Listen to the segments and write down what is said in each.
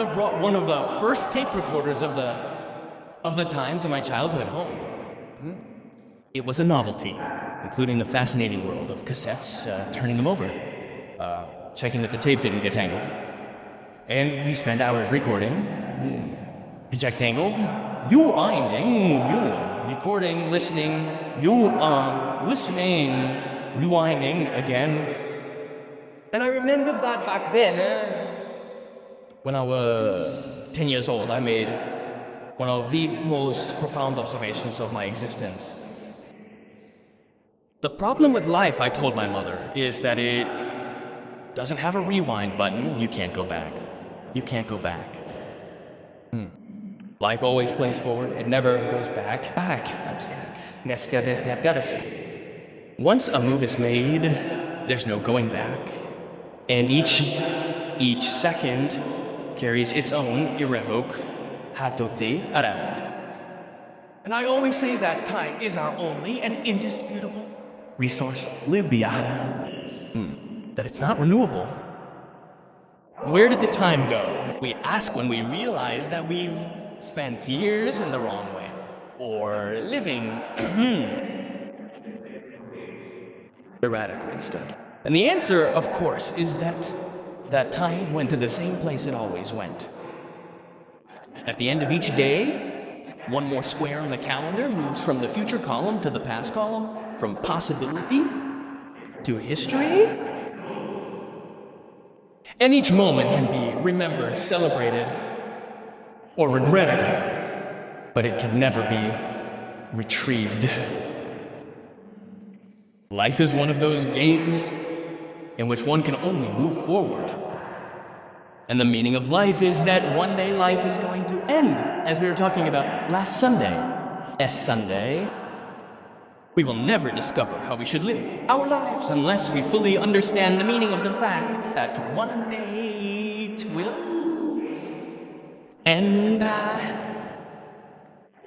I brought one of the first tape recorders of the time to my childhood home. It was a novelty, including the fascinating world of cassettes, turning them over, checking that the tape didn't get tangled. And we spent hours recording, eject tangled, you winding, you recording, listening, you listening, rewinding again. And I remember that back then, when I was 10 years old, I made one of the most profound observations of my existence. The problem with life, I told my mother, is that it doesn't have a rewind button. You can't go back. You can't go back. Life always plays forward. It never goes back. Once a move is made, there's no going back. And each second carries its own irrevoke hatote arat. And I always say that time is our only and indisputable resource, libiata, that it's not renewable. Where did the time go? We ask when we realize that we've spent years in the wrong way, or living erratically instead. And the answer, of course, is that time went to the same place it always went. At the end of each day, one more square on the calendar moves from the future column to the past column, from possibility to history. And each moment can be remembered, celebrated, or regretted, but it can never be retrieved. Life is one of those games in which one can only move forward. And the meaning of life is that one day life is going to end, as we were talking about last Sunday. Sunday. We will never discover how we should live our lives unless we fully understand the meaning of the fact that one day it will end.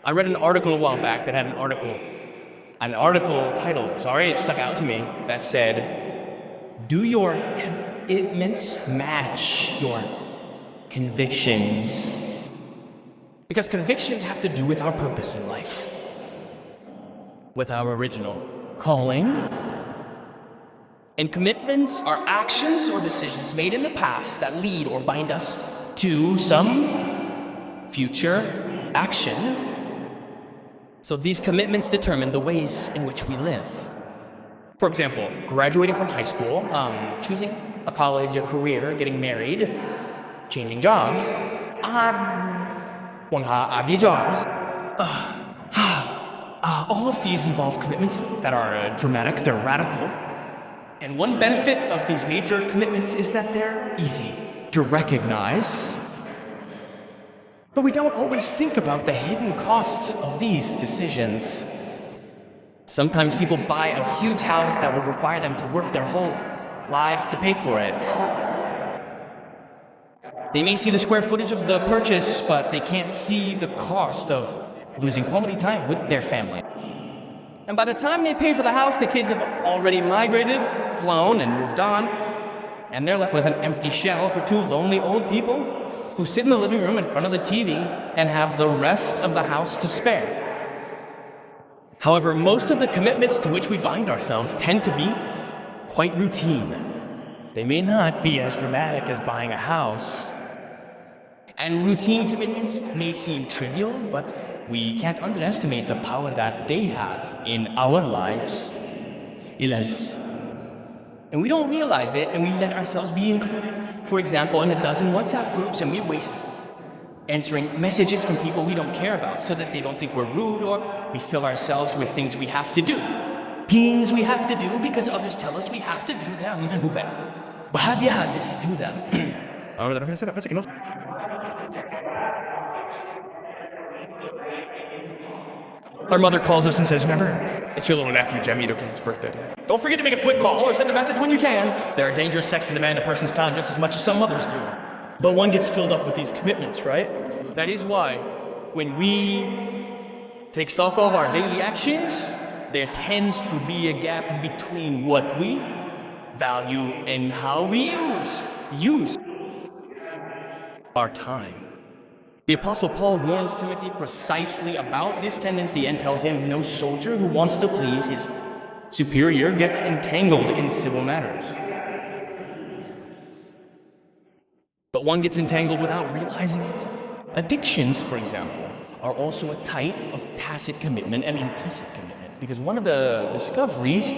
I read an article a while back that had an article title, it stuck out to me, that said, "Do your commitments match your convictions?" Because convictions have to do with our purpose in life, with our original calling. And commitments are actions or decisions made in the past that lead or bind us to some future action. So these commitments determine the ways in which we live. For example, graduating from high school, choosing a college, a career, getting married, changing jobs. Jobs. All of these involve commitments that are dramatic, they're radical. And one benefit of these major commitments is that they're easy to recognize. But we don't always think about the hidden costs of these decisions. Sometimes people buy a huge house that will require them to work their whole lives to pay for it. They may see the square footage of the purchase, but they can't see the cost of losing quality time with their family. And by the time they pay for the house, the kids have already migrated, flown, and moved on. And they're left with an empty shell for two lonely old people who sit in the living room in front of the TV and have the rest of the house to spare. However, most of the commitments to which we bind ourselves tend to be quite routine. They may not be as dramatic as buying a house. And routine commitments may seem trivial, but we can't underestimate the power that they have in our lives. And we don't realize it, and we let ourselves be included, for example, in a dozen WhatsApp groups, and we waste answering messages from people we don't care about so that they don't think we're rude, or we fill ourselves with things we have to do. Things we have to do because others tell us we have to do them. Do them. Our mother calls us and says, "Remember, it's your little nephew, Jamito's birthday. Don't forget to make a quick call or send a message when you can." There are dangerous texts that demand a person's time just as much as some mothers do. But one gets filled up with these commitments, right? That is why, when we take stock of our daily actions, there tends to be a gap between what we value and how we use. our time. The Apostle Paul warns Timothy precisely about this tendency and tells him no soldier who wants to please his superior gets entangled in civil matters. But one gets entangled without realizing it. Addictions, for example, are also a type of tacit commitment and implicit commitment, because one of the discoveries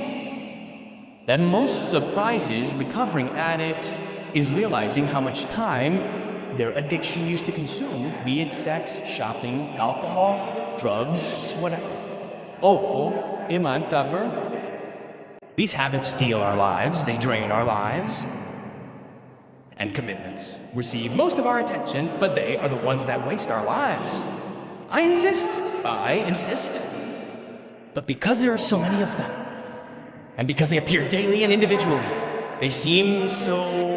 that most surprises recovering addicts is realizing how much time their addiction used to consume, be it sex, shopping, alcohol, drugs, whatever. These habits steal our lives, they drain our lives, and commitments receive most of our attention, but they are the ones that waste our lives. I insist. But because there are so many of them, and because they appear daily and individually, they seem so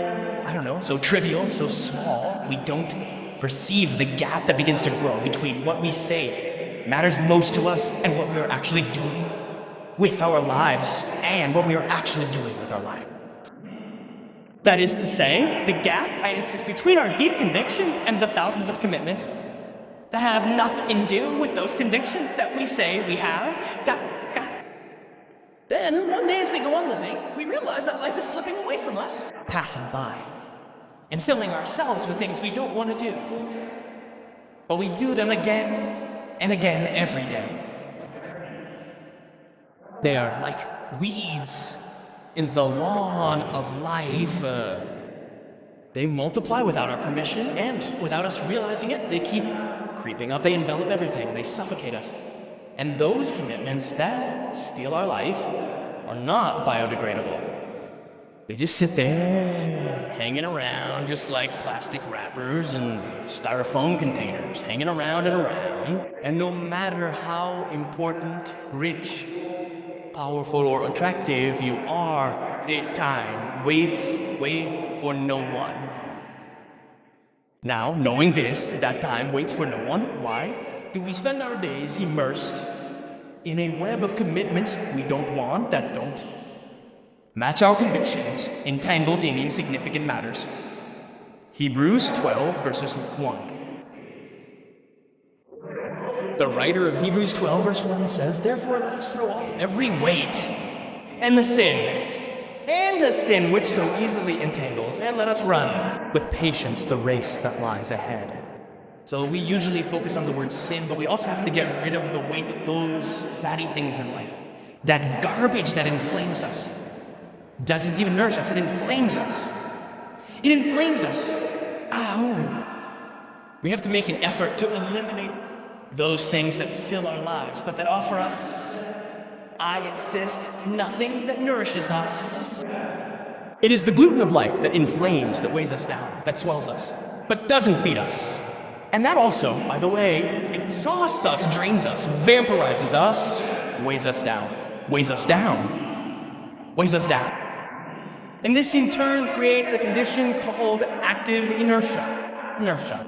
trivial, so small, we don't perceive the gap that begins to grow between what we say matters most to us and what we are actually doing with our lives and what we are actually doing with our lives. That is to say, the gap, I insist, between our deep convictions and the thousands of commitments that have nothing to do with those convictions that we say we have. Then, one day as we go on living, we realize that life is slipping away from us, passing by, and filling ourselves with things we don't want to do. But we do them again and again every day. They are like weeds in the lawn of life. They multiply without our permission, and without us realizing it, they keep creeping up. They envelop everything. They suffocate us. And those commitments that steal our life are not biodegradable. They just sit there, hanging around, just like plastic wrappers and styrofoam containers, hanging around and around. And no matter how important, rich, powerful, or attractive you are, the time wait for no one. Now, knowing this, that time waits for no one, why do we spend our days immersed in a web of commitments we don't want, that don't match our convictions, entangled in insignificant matters? Hebrews 12, verses 1. The writer of Hebrews 12, verse 1 says, "Therefore let us throw off every weight and the sin which so easily entangles, and let us run with patience the race that lies ahead." So we usually focus on the word sin, but we also have to get rid of the weight, those fatty things in life. That garbage that inflames us. Doesn't even nourish us, it inflames us. It inflames us. Ow. We have to make an effort to eliminate those things that fill our lives, but that offer us, I insist, nothing that nourishes us. It is the gluten of life that inflames, that weighs us down, that swells us, but doesn't feed us. And that also, by the way, exhausts us, drains us, vaporizes us, weighs us down, weighs us down, weighs us down. And this in turn creates a condition called active inertia.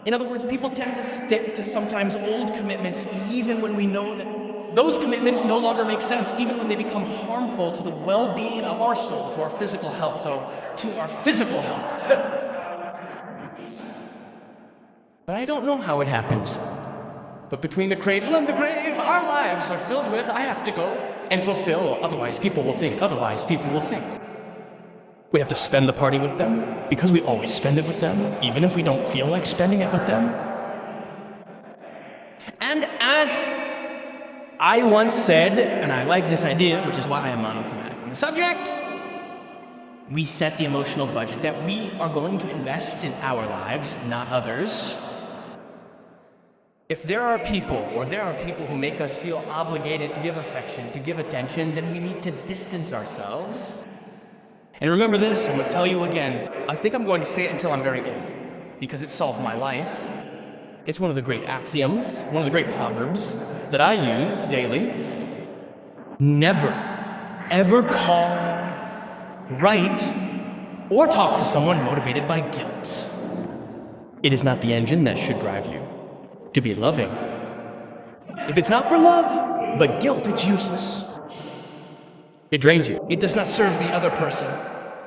In other words, people tend to stick to sometimes old commitments even when we know that those commitments no longer make sense, even when they become harmful to the well-being of our soul, to our physical health, to our physical health. But I don't know how it happens. But between the cradle and the grave, our lives are filled with, I have to go and fulfill, otherwise people will think. We have to spend the party with them, because we always spend it with them, even if we don't feel like spending it with them. And as I once said, and I like this idea, which is why I am monothematic on the subject, we set the emotional budget that we are going to invest in our lives, not others. If there are people who make us feel obligated to give affection, to give attention, then we need to distance ourselves. And remember this, I'm going to tell you again. I think I'm going to say it until I'm very old, because it solved my life. It's one of the great axioms, one of the great proverbs that I use daily. Never, ever call, write, or talk to someone motivated by guilt. It is not the engine that should drive you to be loving. If it's not for love, but guilt, it's useless. It drains you. It does not serve the other person,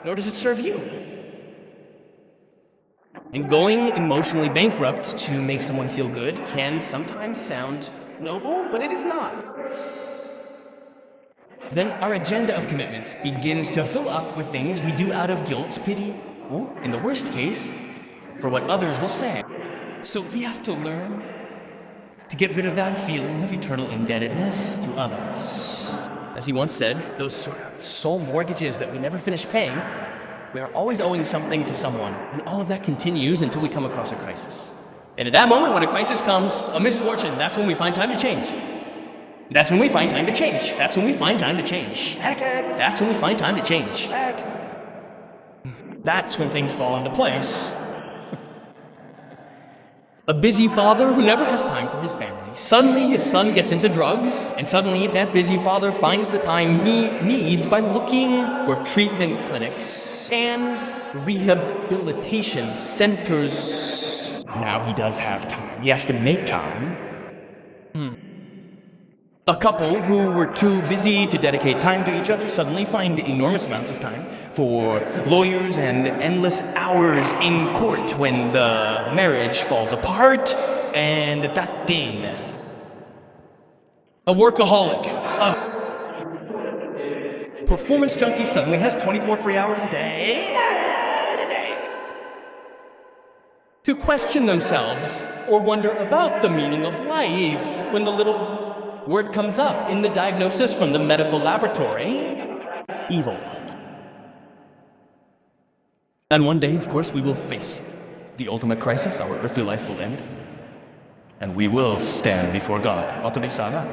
nor does it serve you. And going emotionally bankrupt to make someone feel good can sometimes sound noble, but it is not. Then our agenda of commitments begins to fill up with things we do out of guilt, pity, or, in the worst case, for what others will say. So we have to learn to get rid of that feeling of eternal indebtedness to others. As he once said, those sort of soul mortgages that we never finish paying, we are always owing something to someone, and all of that continues until we come across a crisis. And at that moment, when a crisis comes, a misfortune, that's when we find time to change. That's when we find time to change. That's when we find time to change. That's when we find time to change. That's when things fall into place. A busy father who never has time for his family. Suddenly his son gets into drugs, and suddenly that busy father finds the time he needs by looking for treatment clinics and rehabilitation centers. Now he does have time. He has to make time. A couple who were too busy to dedicate time to each other suddenly find enormous amounts of time for lawyers and endless hours in court when the marriage falls apart and that thing. A workaholic, a performance junkie suddenly has 24 free hours a day to question themselves or wonder about the meaning of life when the little word comes up in the diagnosis from the medical laboratory: evil. And one day, of course, we will face the ultimate crisis. Our earthly life will end, and we will stand before God. Autorizada.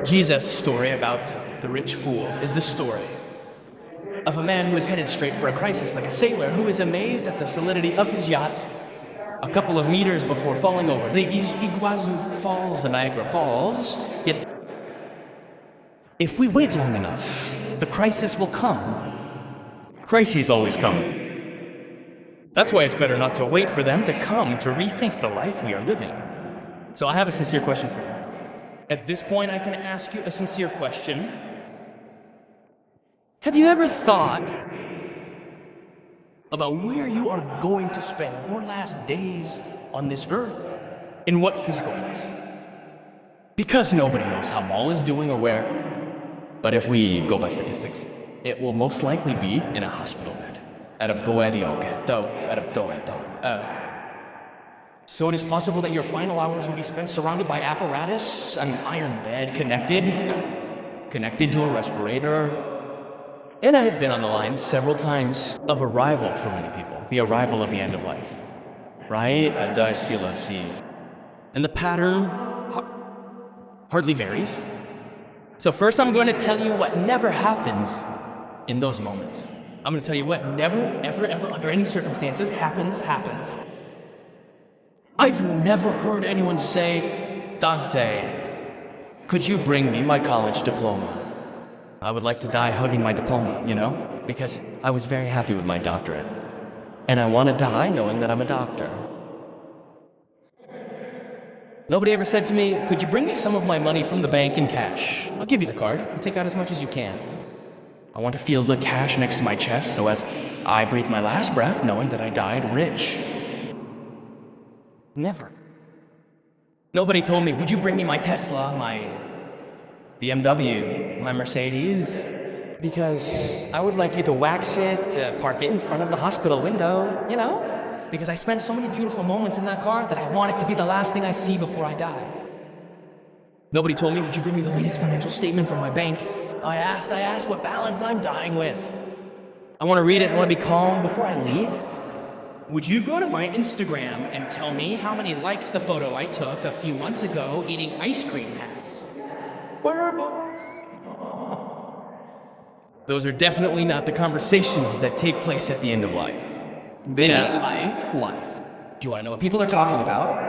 Jesus' story about the rich fool is the story of a man who is headed straight for a crisis, like a sailor who is amazed at the solidity of his yacht a couple of meters before falling over the Iguazu Falls, the Niagara Falls. Yet, if we wait long enough, the crisis will come. Crises always come. That's why it's better not to wait for them to come to rethink the life we are living. So I have a sincere question for you. At this point, I can ask you a sincere question. Have you ever thought about where you are going to spend your last days on this earth? In what physical place? Because nobody knows how Mall is doing or where. But if we go by statistics, it will most likely be in a hospital bed. So it is possible that your final hours will be spent surrounded by apparatus, an iron bed connected to a respirator. And I have been on the line several times of arrival for many people, the arrival of the end of life, right? And the pattern hardly varies. So first I'm going to tell you what never happens in those moments. I'm going to tell you what never, ever, ever, under any circumstances, happens. I've never heard anyone say, "Dante, could you bring me my college diploma?" I would like to die hugging my diploma, because I was very happy with my doctorate. And I want to die knowing that I'm a doctor. Nobody ever said to me, "Could you bring me some of my money from the bank in cash? I'll give you the card and take out as much as you can." I want to feel the cash next to my chest so as I breathe my last breath knowing that I died rich. Never. Nobody told me, "Would you bring me my Tesla, my BMW, my Mercedes?" Because I would like you to wax it, park it in front of the hospital window, because I spent so many beautiful moments in that car that I want it to be the last thing I see before I die. Nobody told me, "Would you bring me the latest financial statement from my bank?" I asked what balance I'm dying with. I want to read it, I want to be calm before I leave. Would you go to my Instagram and tell me how many likes the photo I took a few months ago eating ice cream has? Those are definitely not the conversations that take place at the end of life. That's life. Do you want to know what people are talking about?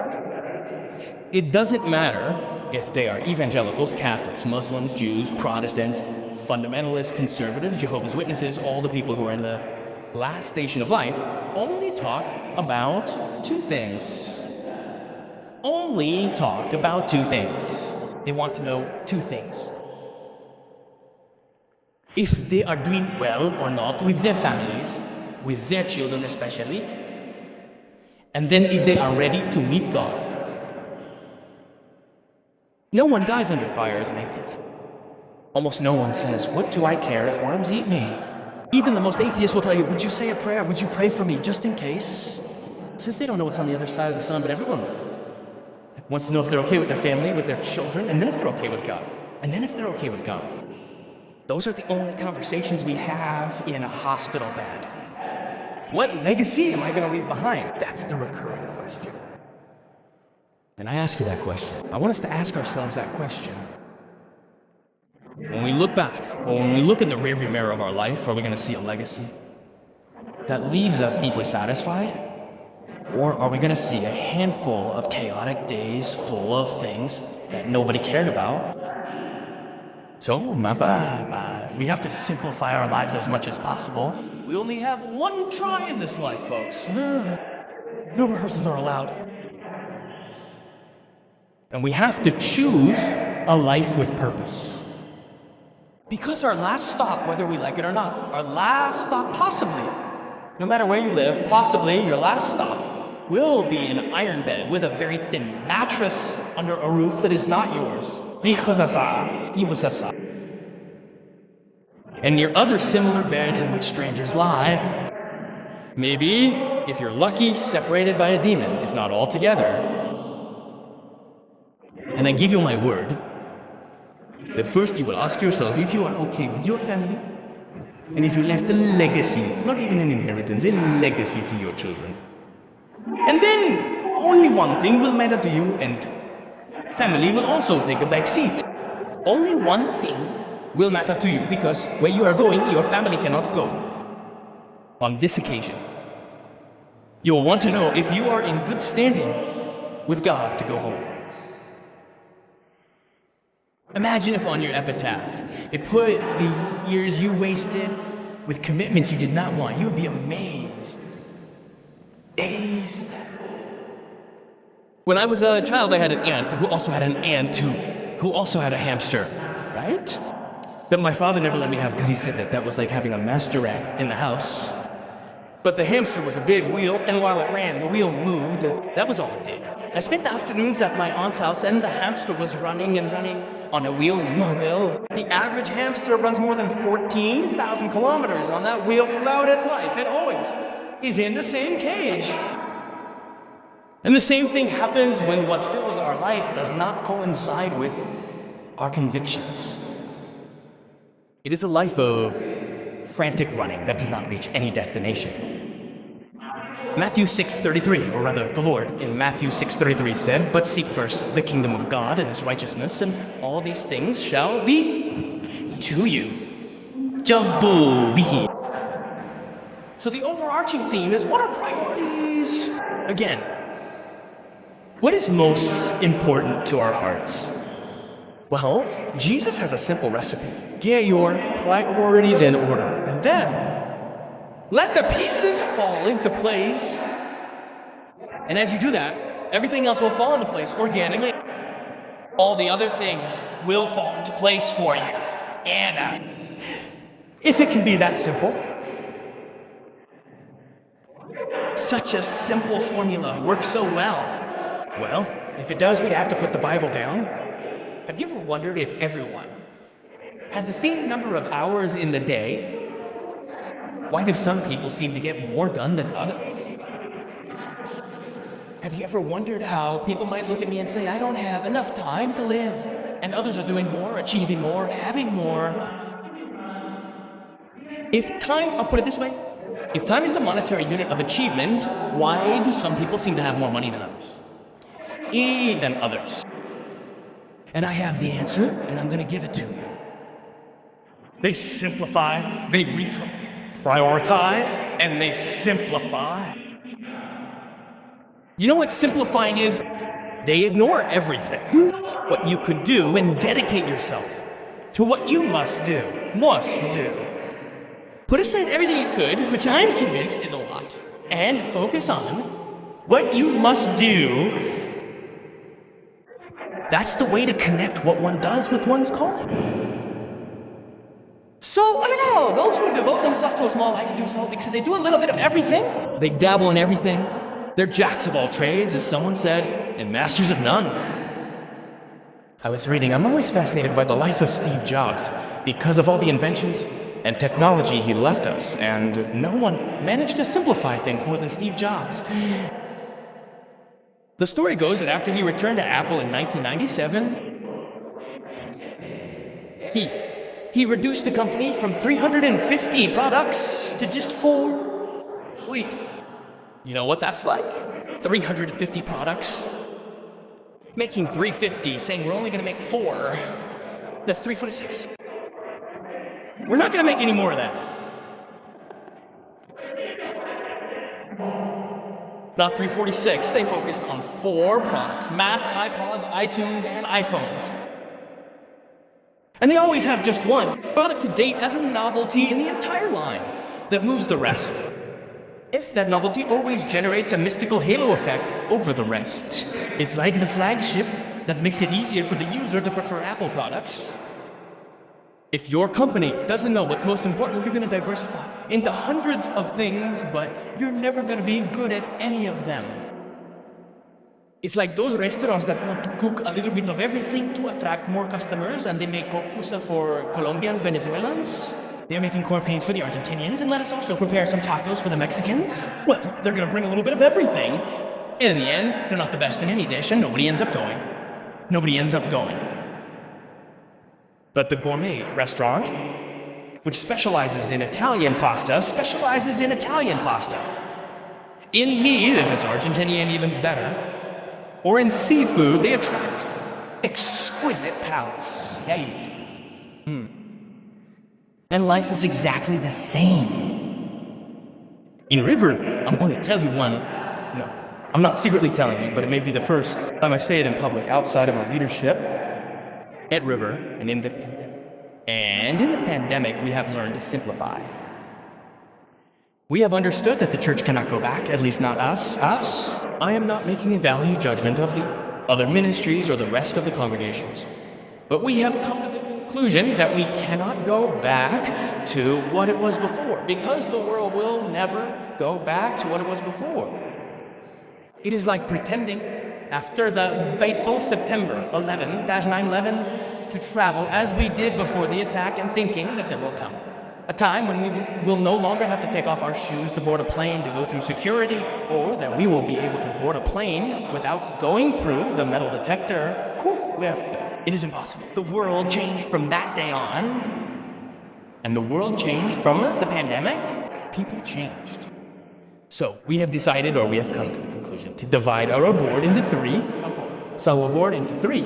It doesn't matter if they are evangelicals, Catholics, Muslims, Jews, Protestants, fundamentalists, conservatives, Jehovah's Witnesses, all the people who are in the last station of life, only talk about two things. Only talk about two things. They want to know two things. If they are doing well or not with their families, with their children especially, and then if they are ready to meet God. No one dies under fire as an atheist. Almost no one says, "What do I care if worms eat me?" Even the most atheists will tell you, "Would you say a prayer? Would you pray for me just in case?" Since they don't know what's on the other side of the sun, but everyone wants to know if they're okay with their family, with their children, and then if they're okay with God. And then if they're okay with God. Those are the only conversations we have in a hospital bed. What legacy am I going to leave behind? That's the recurring question. And I ask you that question. I want us to ask ourselves that question. When we look back, or when we look in the rearview mirror of our life, are we going to see a legacy that leaves us deeply satisfied? Or are we going to see a handful of chaotic days full of things that nobody cared about? So, we have to simplify our lives as much as possible. We only have one try in this life, folks. No rehearsals are allowed. And we have to choose a life with purpose. Because our last stop, whether we like it or not, our last stop possibly, no matter where you live, possibly your last stop will be an iron bed with a very thin mattress under a roof that is not yours. And near other similar beds in which strangers lie. Maybe, if you're lucky, separated by a demon, if not altogether. And I give you my word that first you will ask yourself if you are okay with your family, and if you left a legacy, not even an inheritance, a legacy to your children. And then only one thing will matter to you, and family will also take a back seat. Only one thing will matter to you, because where you are going, your family cannot go. On this occasion, you will want to know if you are in good standing with God to go home. Imagine if on your epitaph, they put the years you wasted with commitments you did not want. You would be amazed. Dazed. When I was a child, I had an aunt who also had an aunt who also had a hamster, right? That my father never let me have because he said that was like having a master rat in the house. But the hamster was a big wheel, and while it ran, the wheel moved. That was all it did. I spent the afternoons at my aunt's house, and the hamster was running and running on a wheel. The average hamster runs more than 14,000 kilometers on that wheel throughout its life, and always is in the same cage. And the same thing happens when what fills our life does not coincide with our convictions. It is a life of frantic running that does not reach any destination. Matthew 6:33, or rather the Lord in Matthew 6:33 said, "But seek first the kingdom of God and his righteousness, and all these things shall be to you." So the overarching theme is, what are priorities? Again, what is most important to our hearts? Well, Jesus has a simple recipe. Get your priorities in order, and then let the pieces fall into place. And as you do that, everything else will fall into place organically. All the other things will fall into place for you. And if it can be that simple, such a simple formula works so well. Well, if it does, we'd have to put the Bible down. Have you ever wondered if everyone has the same number of hours in the day? Why do some people seem to get more done than others? Have you ever wondered how people might look at me and say, "I don't have enough time to live," and others are doing more, achieving more, having more? I'll put it this way, if time is the monetary unit of achievement, why do some people seem to have more money than others? Than others. And I have the answer, and I'm going to give it to you. They simplify, they prioritize, and they simplify. You know what simplifying is? They ignore everything. What you could do, and dedicate yourself to what you must do. Put aside everything you could, which I'm convinced is a lot, and focus on what you must do. That's the way to connect what one does with one's calling. So, I don't know, those who devote themselves to a small life do so because they do a little bit of everything. They dabble in everything. They're jacks of all trades, as someone said, and masters of none. I was reading, I'm always fascinated by the life of Steve Jobs because of all the inventions and technology he left us, and no one managed to simplify things more than Steve Jobs. The story goes that after he returned to Apple in 1997, he reduced the company from 350 products to just 4. Wait, you know what that's like? 350 products? Making 350, saying we're only gonna make 4. That's 346. We're not gonna make any more of that. Not 346, they focused on 4 products: Macs, iPods, iTunes, and iPhones. And they always have just one product to date as a novelty in the entire line that moves the rest. If that novelty always generates a mystical halo effect over the rest. It's like the flagship that makes it easier for the user to prefer Apple products. If your company doesn't know what's most important, you're going to diversify into hundreds of things, but you're never going to be good at any of them. It's like those restaurants that want to cook a little bit of everything to attract more customers, and they make pupusa for Colombians, Venezuelans. They're making corn panes for the Argentinians, and let us also prepare some tacos for the Mexicans. Well, they're going to bring a little bit of everything. And in the end, they're not the best in any dish, and nobody ends up going. Nobody ends up going. But the gourmet restaurant, which specializes in Italian pasta, specializes in Italian pasta. In meat, if it's Argentinian, even better. Or in seafood, they attract exquisite palates. Hey. And life is exactly the same. In River, I'm going to tell you one. No, I'm not secretly telling you, but it may be the first time I say it in public outside of our leadership. At River, and in the pandemic, we have learned to simplify. We have understood that the church cannot go back, at least not us. I am not making a value judgment of the other ministries or the rest of the congregations. But we have come to the conclusion that we cannot go back to what it was before, because the world will never go back to what it was before. It is like pretending, after the fateful September 9/11, to travel as we did before the attack and thinking that there will come a time when we will no longer have to take off our shoes to board a plane to go through security, or that we will be able to board a plane without going through the metal detector. It is impossible. The world changed from that day on, and the world changed from the pandemic. People changed. So we have decided, or we have come to the conclusion, to divide our board into 3. So our board into 3.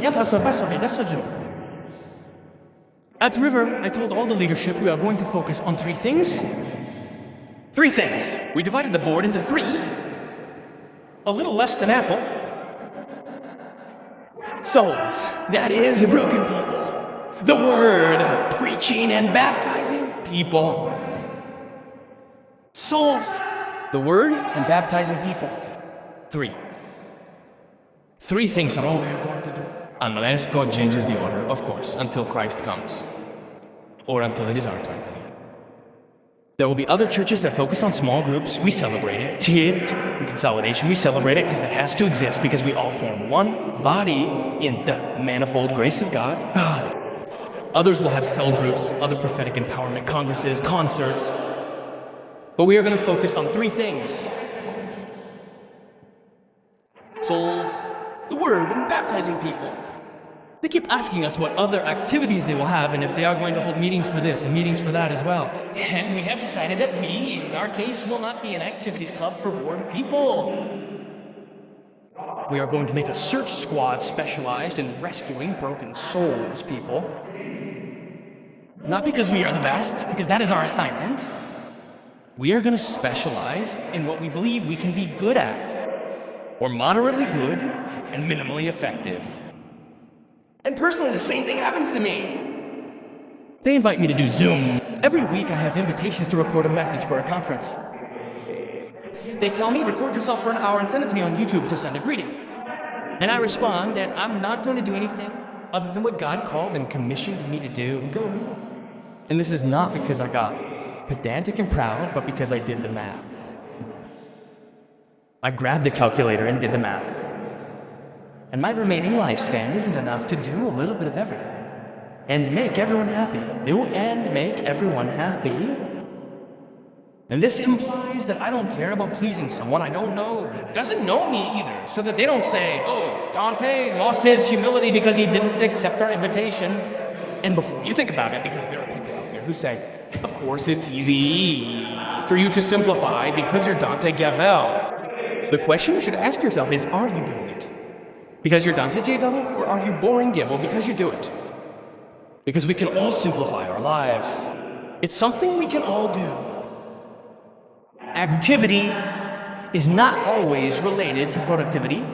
At River, I told all the leadership we are going to focus on 3 things. 3 things. We divided the board into 3. A little less than Apple. Souls. That is, broken people. The Word. Preaching and baptizing people. Souls. The Word and baptizing people. 3. 3 things are all we are going to do. Unless God changes the order, of course, until Christ comes. Or until it is our turn to lead. There will be other churches that focus on small groups. We celebrate it. Consolidation, we celebrate it because it has to exist, because we all form one body in the manifold grace of God. Others will have cell groups, other prophetic empowerment congresses, concerts. But we are going to focus on 3 things. Souls, the Word, and baptizing people. They keep asking us what other activities they will have and if they are going to hold meetings for this and meetings for that as well. And we have decided that we, in our case, will not be an activities club for bored people. We are going to make a search squad specialized in rescuing broken souls, people. Not because we are the best, because that is our assignment. We are going to specialize in what we believe we can be good at, or moderately good and minimally effective. And personally, the same thing happens to me. They invite me to do Zoom. Every week I have invitations to record a message for a conference. They tell me, record yourself for an hour and send it to me on YouTube to send a greeting. And I respond that I'm not going to do anything other than what God called and commissioned me to do. And this is not because I got pedantic and proud, but because I did the math. I grabbed the calculator and did the math. And my remaining lifespan isn't enough to do a little bit of everything. And make everyone happy. And make everyone happy. And this implies that I don't care about pleasing someone I don't know, doesn't know me either, so that they don't say, oh, Dante lost his humility because he didn't accept our invitation. And before you think about it, because there are people out there who say, of course it's easy for you to simplify because you're Dante Gebel. The question you should ask yourself is, are you doing it? Because you're Dante Gebel, or are you boring Gebel because you do it? Because we can all simplify our lives. It's something we can all do. Activity is not always related to productivity.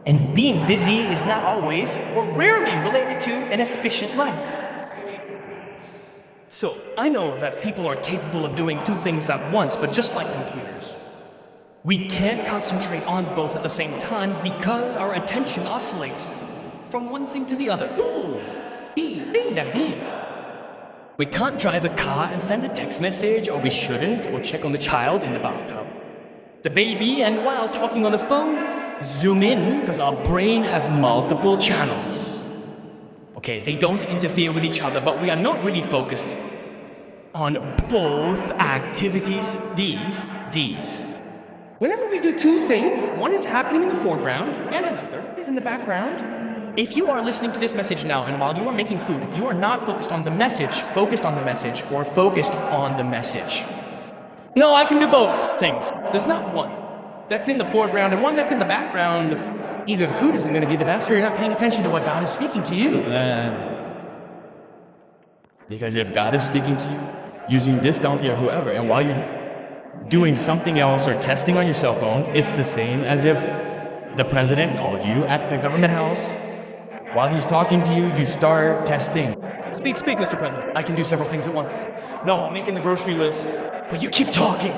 And being busy is not always, or rarely, related to an efficient life. So, I know that people are capable of doing two things at once, but just like computers, we can't concentrate on both at the same time because our attention oscillates from one thing to the other. We can't drive a car and send a text message, or we shouldn't, or check on the child in the bathtub. The baby, and while talking on the phone, zoom in because our brain has multiple channels. Okay, they don't interfere with each other, but we are not really focused on both activities, D's. Whenever we do two things, one is happening in the foreground and another is in the background. If you are listening to this message now, and while you are making food, you are not focused on the message, or focused on the message. No, I can do both things. There's not one that's in the foreground and one that's in the background. Either the food isn't going to be the best, or you're not paying attention to what God is speaking to you. Because if God is speaking to you, using this donkey or whoever, and while you're doing something else or testing on your cell phone, it's the same as if the president called you at the government house. While he's talking to you, you start testing. Speak, Mr. President. I can do several things at once. No, I'm making the grocery list. But you keep talking.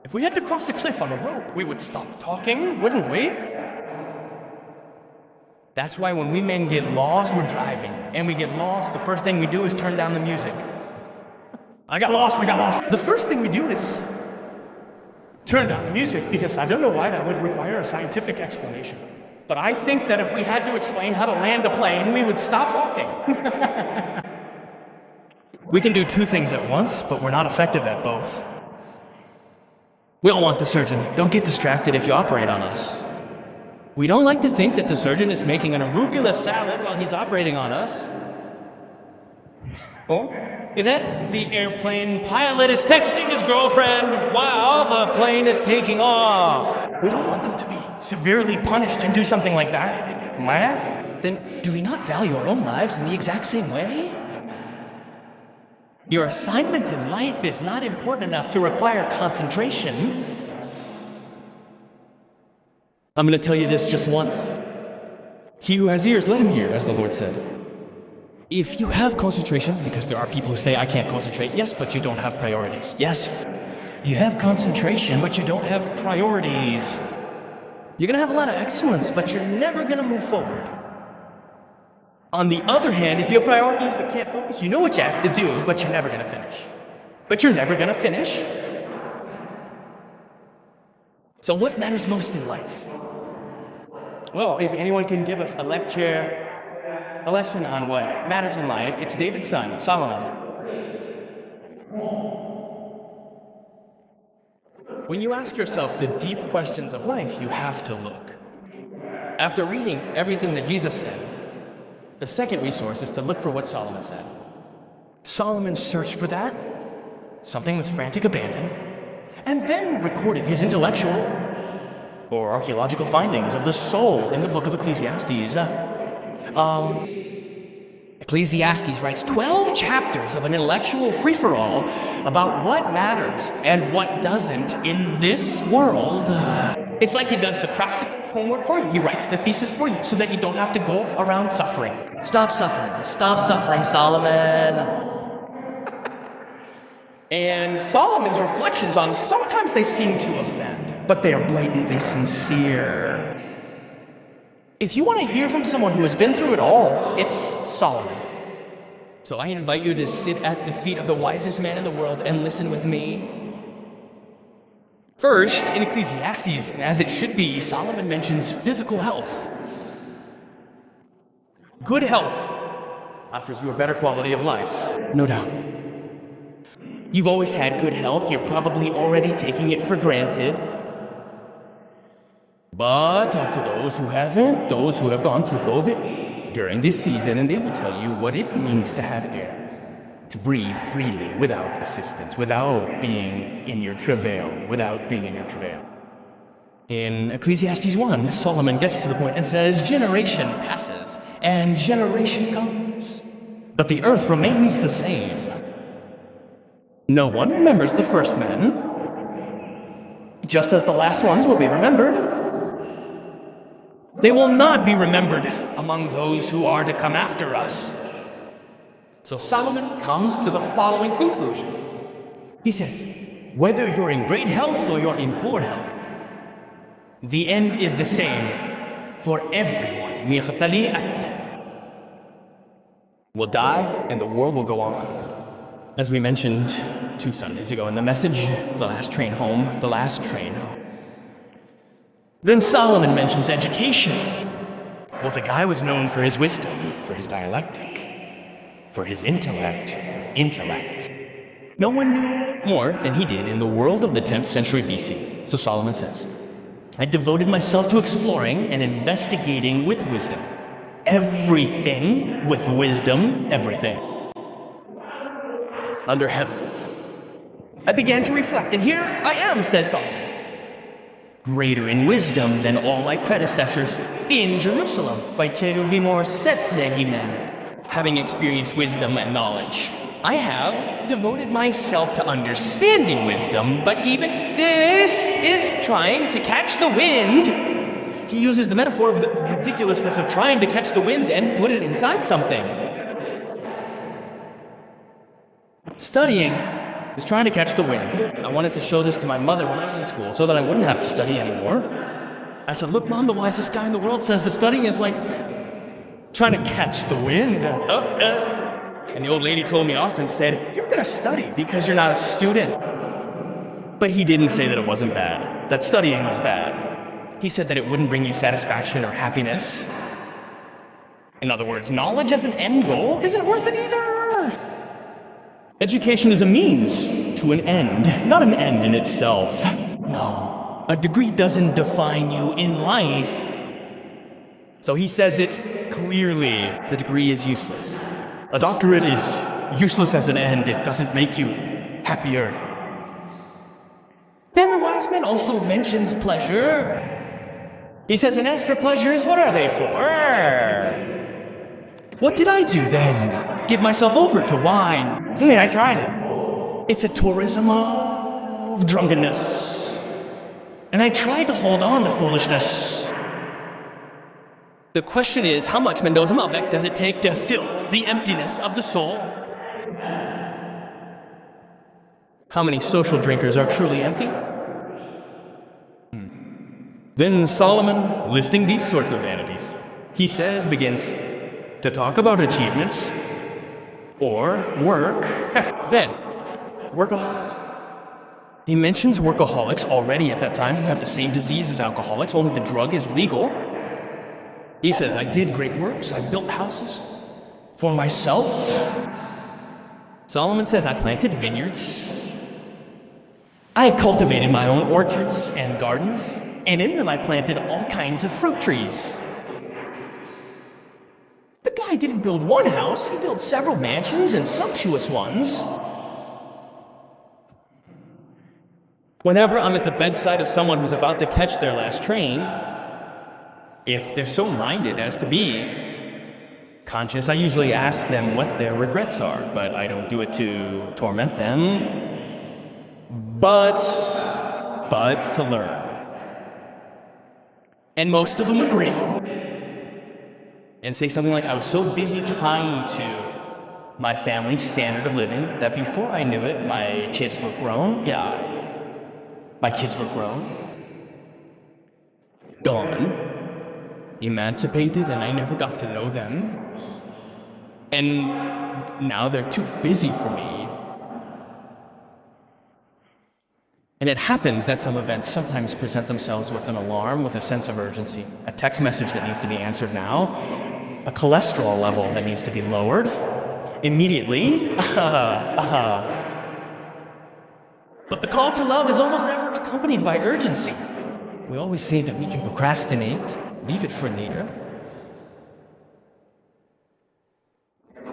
If we had to cross a cliff on a rope, we would stop talking, wouldn't we? That's why when we men get lost, we're driving. And we get lost, the first thing we do is turn down the music. We got lost. The first thing we do is turn down the music, because I don't know why that would require a scientific explanation. But I think that if we had to explain how to land a plane, we would stop walking. We can do two things at once, but we're not effective at both. We all want the surgeon. Don't get distracted if you operate on us. We don't like to think that the surgeon is making an arugula salad while he's operating on us. Or that the airplane pilot is texting his girlfriend while the plane is taking off. We don't want them to be severely punished and do something like that. Then do we not value our own lives in the exact same way? Your assignment in life is not important enough to require concentration. I'm going to tell you this just once. He who has ears, let him hear, as the Lord said. If you have concentration, because there are people who say, I can't concentrate. Yes, but you don't have priorities. Yes, you have concentration, but you don't have priorities. You're going to have a lot of excellence, but you're never going to move forward. On the other hand, if you have priorities but can't focus, you know what you have to do, but you're never going to finish. So what matters most in life? Well, if anyone can give us a lesson on what matters in life, it's David's son, Solomon. When you ask yourself the deep questions of life, you have to look. After reading everything that Jesus said, the second resource is to look for what Solomon said. Solomon searched for that, something with frantic abandon, and then recorded his intellectual or archaeological findings of the soul in the book of Ecclesiastes. Ecclesiastes writes 12 chapters of an intellectual free-for-all about what matters and what doesn't in this world. It's like he does the practical homework for you. He writes the thesis for you so that you don't have to go around suffering. Stop suffering, Solomon. And Solomon's reflections on sometimes they seem to offend, but they are blatantly sincere. If you want to hear from someone who has been through it all, it's Solomon. So I invite you to sit at the feet of the wisest man in the world and listen with me. First, in Ecclesiastes, and as it should be, Solomon mentions physical health. Good health offers you a better quality of life, no doubt. You've always had good health, you're probably already taking it for granted. But talk to those who haven't, those who have gone through COVID during this season, and they will tell you what it means to have air, to breathe freely without assistance, without being in your travail, In Ecclesiastes 1, Solomon gets to the point and says, generation passes and generation comes, but the earth remains the same. No one remembers the first men, just as the last ones will be remembered. They will not be remembered among those who are to come after us. So Solomon comes to the following conclusion. He says, whether you're in great health or you're in poor health, the end is the same for everyone. We'll die and the world will go on. As we mentioned 2 Sundays ago in the message, the last train home. Then Solomon mentions education. Well, the guy was known for his wisdom, for his dialectic, for his intellect. No one knew more than he did in the world of the 10th century BC. So Solomon says, I devoted myself to exploring and investigating with wisdom. Everything with wisdom, everything. Under heaven. I began to reflect, and here I am, says Solomon. Greater in wisdom than all my predecessors in Jerusalem. Having experienced wisdom and knowledge, I have devoted myself to understanding wisdom, but even this is trying to catch the wind. He uses the metaphor of the ridiculousness of trying to catch the wind and put it inside something. Studying is trying to catch the wind. I wanted to show this to my mother when I was in school so that I wouldn't have to study anymore. I said, look, Mom, the wisest guy in the world says that studying is like trying to catch the wind. And the old lady told me off and said, you're gonna study because you're not a student. But he didn't say that it wasn't bad, that studying was bad. He said that it wouldn't bring you satisfaction or happiness. In other words, knowledge as an end goal isn't worth it either. Education is a means to an end, not an end in itself. No, a degree doesn't define you in life. So he says it clearly, the degree is useless. A doctorate is useless as an end, it doesn't make you happier. Then the wise man also mentions pleasure. He says, and as for pleasures, what are they for? What did I do then? Give myself over to wine. I tried it. It's a tourism of drunkenness. And I tried to hold on to foolishness. The question is, how much Mendoza Malbec does it take to fill the emptiness of the soul? How many social drinkers are truly empty? Then Solomon, listing these sorts of vanities, he says, begins to talk about achievements or work. Then, workaholics. He mentions workaholics already at that time who have the same disease as alcoholics, only the drug is legal. He says, I did great works, I built houses for myself. Solomon says, I planted vineyards. I cultivated my own orchards and gardens, and in them I planted all kinds of fruit trees. The guy didn't build one house, he built several mansions and sumptuous ones. Whenever I'm at the bedside of someone who's about to catch their last train, if they're so minded as to be conscious, I usually ask them what their regrets are, but I don't do it to torment them, but to learn. And most of them agree. And say something like, I was so busy trying to my family's standard of living that before I knew it, my kids were grown. My kids were grown. Gone. Emancipated, and I never got to know them. And now they're too busy for me. And it happens that some events sometimes present themselves with an alarm, with a sense of urgency, a text message that needs to be answered now, a cholesterol level that needs to be lowered immediately. But the call to love is almost never accompanied by urgency. We always say that we can procrastinate, leave it for later.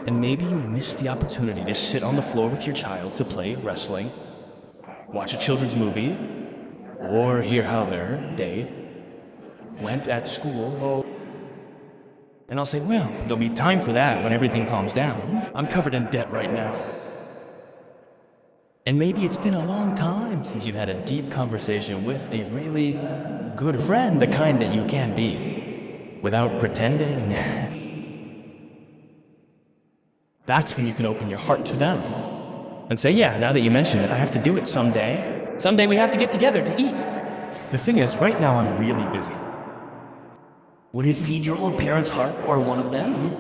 And maybe you missed the opportunity to sit on the floor with your child to play wrestling, watch a children's movie, or hear how their day went at school. And I'll say, well, there'll be time for that when everything calms down. I'm covered in debt right now. And maybe it's been a long time since you've had a deep conversation with a really good friend, the kind that you can be, without pretending. That's when you can open your heart to them and say, yeah, now that you mention it, I have to do it someday. Someday we have to get together to eat. The thing is, right now I'm really busy. Would it feed your old parents' heart, or one of them?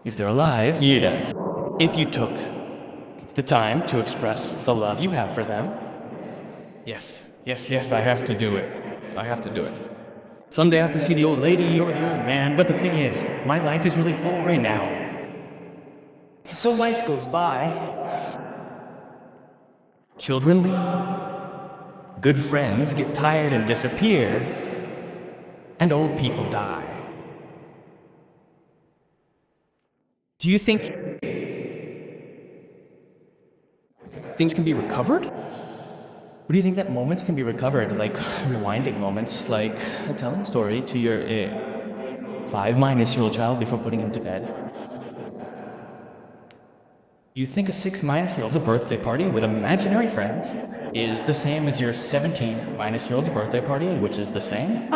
If they're alive, yeah. If you took the time to express the love you have for them. Yes, I have to do it. I have to do it. Someday I have to see the old lady or the old man, but the thing is, my life is really full right now. So life goes by. Children leave. Good friends get tired and disappear. And old people die. Do you think things can be recovered? Or do you think that moments can be recovered, like rewinding moments, like telling a story to your 5-year-old child before putting him to bed? You think a 6-year-old's birthday party with imaginary friends is the same as your 17-year-old's birthday party, which is the same?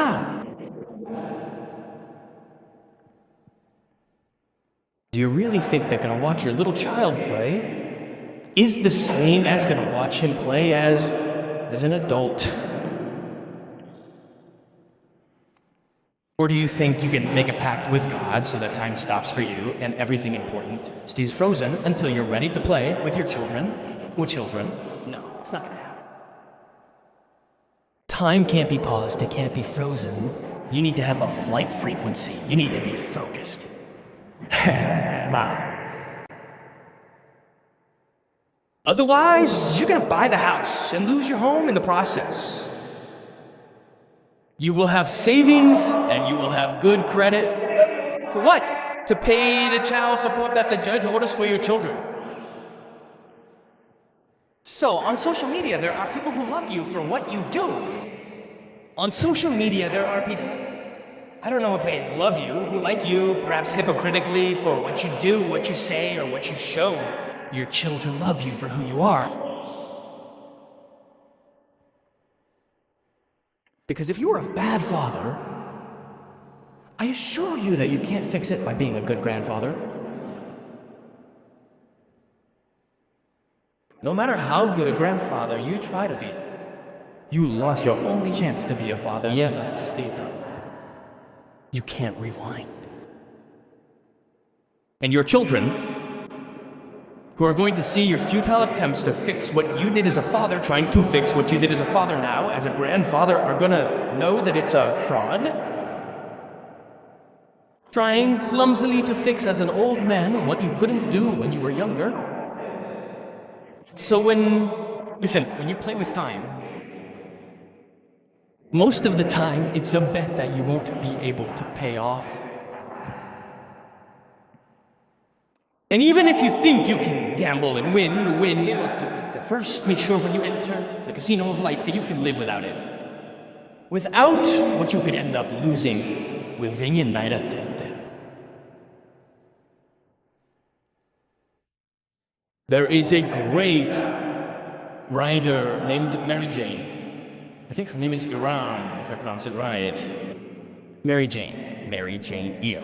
Do you really think that gonna watch your little child play is the same as gonna watch him play as an adult? Or do you think you can make a pact with God so that time stops for you and everything important stays frozen until you're ready to play with your children? No, it's not gonna happen. Time can't be paused, it can't be frozen. You need to have a flight frequency. You need to be focused. Otherwise, you're gonna buy the house and lose your home in the process. You will have savings and you will have good credit. For what? To pay the child support that the judge orders for your children. So, on social media, there are people who love you for what you do. On social media, there are people, I don't know if they love you, who like you, perhaps hypocritically, for what you do, what you say, or what you show. Your children love you for who you are. Because if you are a bad father, I assure you that you can't fix it by being a good grandfather. No matter how good a grandfather you try to be, you lost your only chance to be a father. You can't rewind. And your children, who are going to see your futile attempts to fix what you did as a father, trying to fix what you did as a father now, as a grandfather, are gonna know that it's a fraud. Trying clumsily to fix as an old man what you couldn't do when you were younger. So when you play with time, most of the time it's a bet that you won't be able to pay off. And even if you think you can gamble and win, first make sure when you enter the casino of life that you can live without it. Without what you could end up losing with ayudarte. There is a great writer named Mary Jane. I think her name is Iran, if I pronounce it right. Mary Jane EO,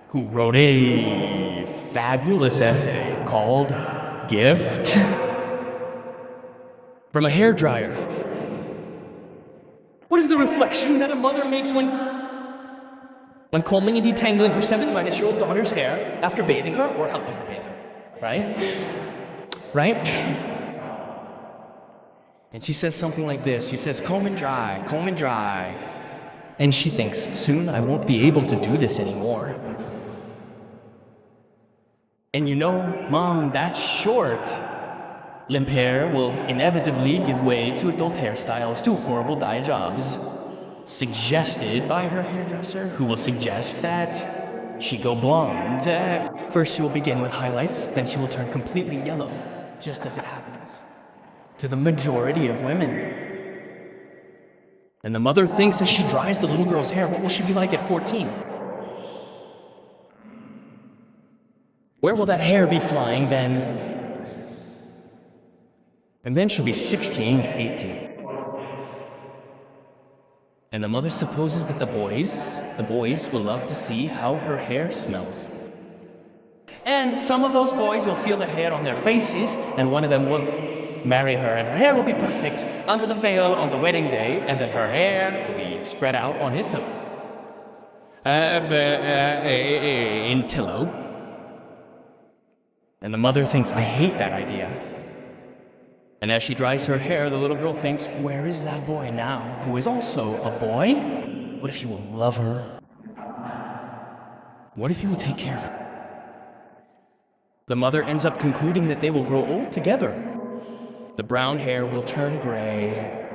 who wrote a fabulous essay called Gift from a hairdryer. What is the reflection that a mother makes when when combing and detangling her 7-year-old daughter's hair after bathing her or helping her bathe her. Right? And she says something like this. She says, comb and dry, comb and dry. And she thinks, soon I won't be able to do this anymore. And you know, Mom, that short, limp hair will inevitably give way to adult hairstyles, to horrible dye jobs, suggested by her hairdresser, who will suggest that she go blonde. First she will begin with highlights, then she will turn completely yellow, just as it happens to the majority of women. And the mother thinks as she dries the little girl's hair, what will she be like at 14? Where will that hair be flying then? And then she'll be 16, 18. And the mother supposes that the boys will love to see how her hair smells. And some of those boys will feel the hair on their faces, and one of them will marry her, and her hair will be perfect under the veil on the wedding day, and then her hair will be spread out on his pillow. In Tillo. And the mother thinks, I hate that idea. And as she dries her hair, the little girl thinks, where is that boy now, who is also a boy? What if he will love her? What if he will take care of her? The mother ends up concluding that they will grow old together. The brown hair will turn gray.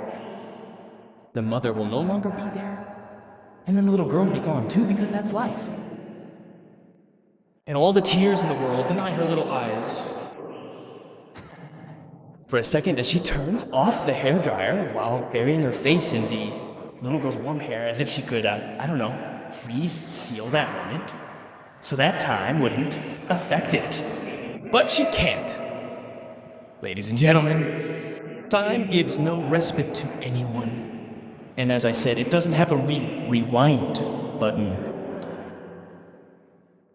The mother will no longer be there. And then the little girl will be gone too, because that's life. And all the tears in the world deny her little eyes. For a second, as she turns off the hairdryer while burying her face in the little girl's warm hair, as if she could, seal that moment, so that time wouldn't affect it. But she can't. Ladies and gentlemen, time gives no respite to anyone. And as I said, it doesn't have a rewind button.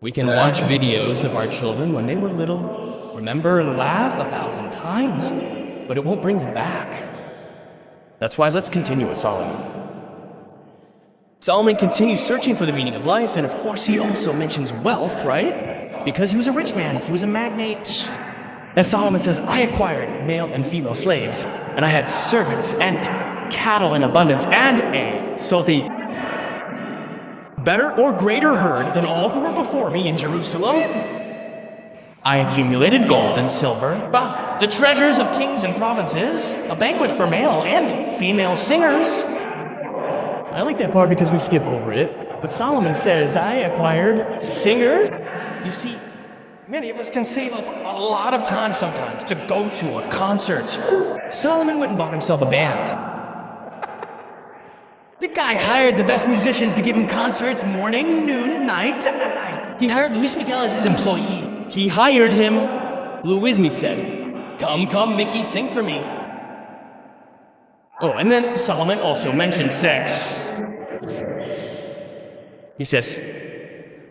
We can watch videos of our children when they were little, remember and laugh 1,000 times, but it won't bring them back. That's why let's continue with Solomon. Solomon continues searching for the meaning of life, and of course he also mentions wealth, right? Because he was a rich man, he was a magnate. As Solomon says, I acquired male and female slaves, and I had servants and cattle in abundance, and a salty better or greater herd than all who were before me in Jerusalem. I accumulated gold and silver, the treasures of kings and provinces, a banquet for male and female singers. I like that part because we skip over it, but Solomon says, I acquired singers. You see, many of us can save up a lot of time sometimes to go to a concert. Solomon went and bought himself a band. The guy hired the best musicians to give him concerts morning, noon, and night. He hired Luis Miguel as his employee. He hired him. Luis me said, come, Mickey, sing for me. Oh, and then Solomon also mentioned sex. He says,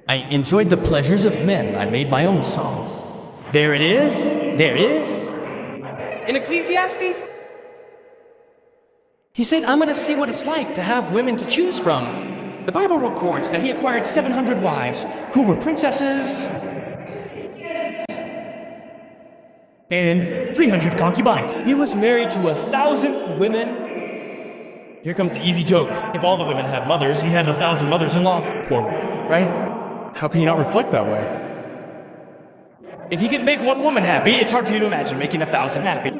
I enjoyed the pleasures of men. I made my own song. There is. In Ecclesiastes, he said, I'm going to see what it's like to have women to choose from. The Bible records that he acquired 700 wives who were princesses and 300 concubines. He was married to 1,000 women. Here comes the easy joke. If all the women had mothers, he had 1,000 mothers-in-law. Poor man, right? How can you not reflect that way? If he could make one woman happy, it's hard for you to imagine making 1,000 happy.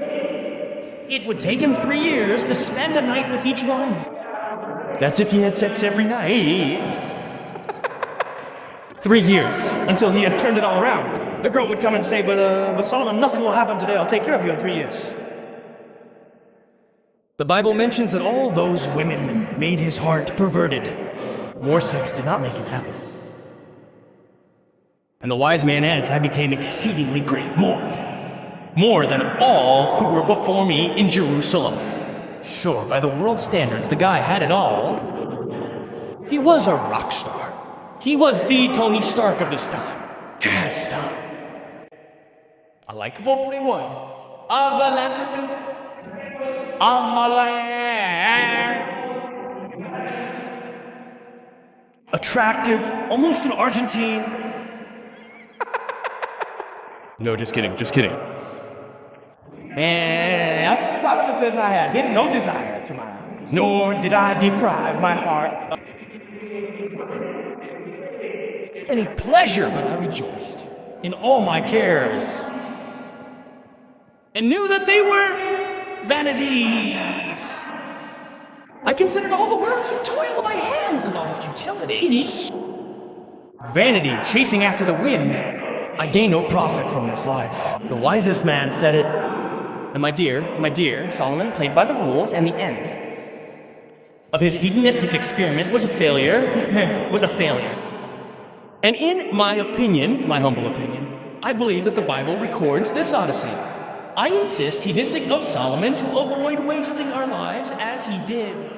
It would take him 3 years to spend a night with each one. That's if he had sex every night. 3 years, until he had turned it all around. The girl would come and say, but Solomon, nothing will happen today. I'll take care of you in 3 years. The Bible mentions that all those women made his heart perverted. More sex did not make him happy. And the wise man adds, I became exceedingly great, more than all who were before me in Jerusalem. Sure, by the world standards, the guy had it all. He was a rock star. He was the Tony Stark of his time. Yes, a likable playboy of the land. On the land. A attractive, almost an Argentine. No, just kidding, just kidding. And Solomon says I had no desire to my eyes, nor did I deprive my heart of any pleasure, but I rejoiced in all my cares, and knew that they were vanities. I considered all the works and toil of my hands and all the futility. Vanity, chasing after the wind. I gain no profit from this life. The wisest man said it. And my dear, Solomon played by the rules, and the end of his hedonistic experiment was a failure. And in my opinion, my humble opinion, I believe that the Bible records this Odyssey. I insist hedonistic of Solomon to avoid wasting our lives as he did.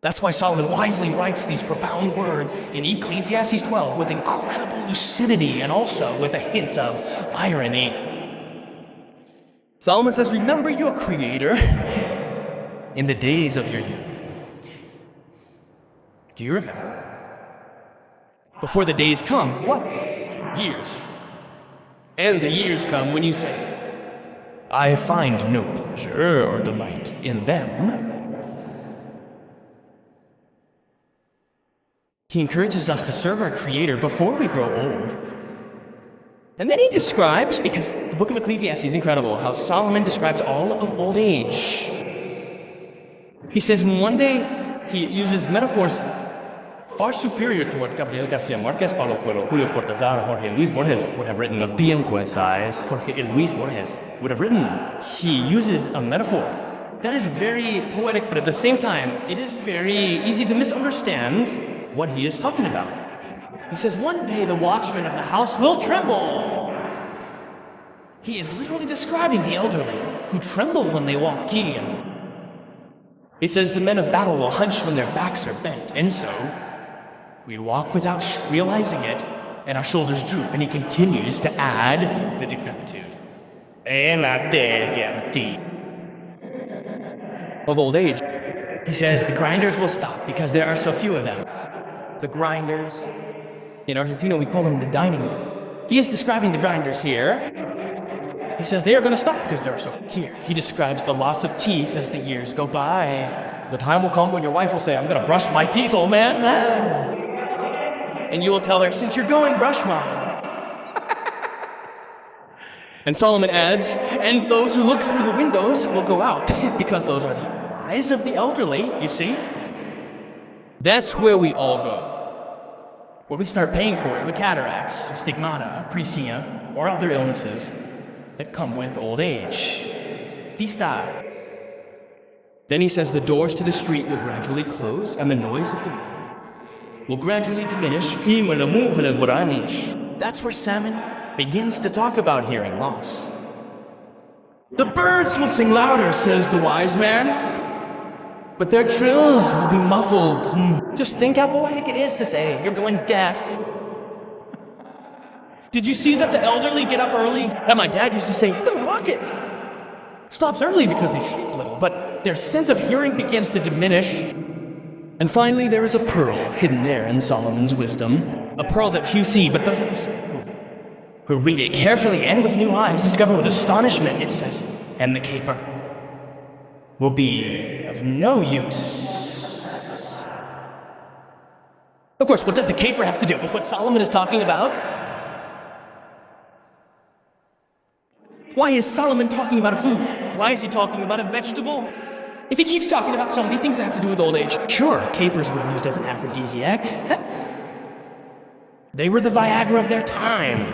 That's why Solomon wisely writes these profound words in Ecclesiastes 12 with incredible lucidity and also with a hint of irony. Solomon says, remember your Creator in the days of your youth. Do you remember? Before the days come, what? Years. And the years come when you say, I find no pleasure or delight in them. He encourages us to serve our Creator before we grow old. And then he describes, because the book of Ecclesiastes is incredible, how Solomon describes all of old age. He says one day he uses metaphors far superior to what Gabriel Garcia Marquez, Paulo Coelho, Julio Cortázar, Jorge Luis Borges would have written. Jorge Luis Borges would have written. He uses a metaphor that is very poetic, but at the same time, it is very easy to misunderstand what he is talking about. He says, one day the watchmen of the house will tremble. He is literally describing the elderly who tremble when they walk in. He says the men of battle will hunch when their backs are bent, and so we walk without realizing it, and our shoulders droop, and he continues to add the decrepitude and la decrepitude of old age. He says the grinders will stop because there are so few of them. The grinders. In Argentina, we call them the dining room. He is describing the grinders here. He says they are going to stop because there are so few. Here, he describes the loss of teeth as the years go by. The time will come when your wife will say, I'm going to brush my teeth, old man. And you will tell her, since you're going, brush mine. And Solomon adds, and those who look through the windows will go out, because those are the eyes of the elderly, you see? That's where we all go. Where we start paying for it with cataracts, stigmata, prescia, or other illnesses that come with old age. Dista. Then he says the doors to the street will gradually close, and the noise of the wind will gradually diminish. That's where Salmon begins to talk about hearing loss. The birds will sing louder, says the wise man, but their trills will be muffled. Just think how poetic it is to say, you're going deaf. Did you see that the elderly get up early? And my dad used to say, the rocket stops early because they sleep little, but their sense of hearing begins to diminish. And finally, there is a pearl hidden there in Solomon's wisdom. A pearl that few see, but those who read it carefully and with new eyes discover with astonishment, it says, and the caper will be of no use. Of course, what does the caper have to do with what Solomon is talking about? Why is Solomon talking about a food? Why is he talking about a vegetable? If he keeps talking about so many things that have to do with old age, sure, capers were used as an aphrodisiac. They were the Viagra of their time.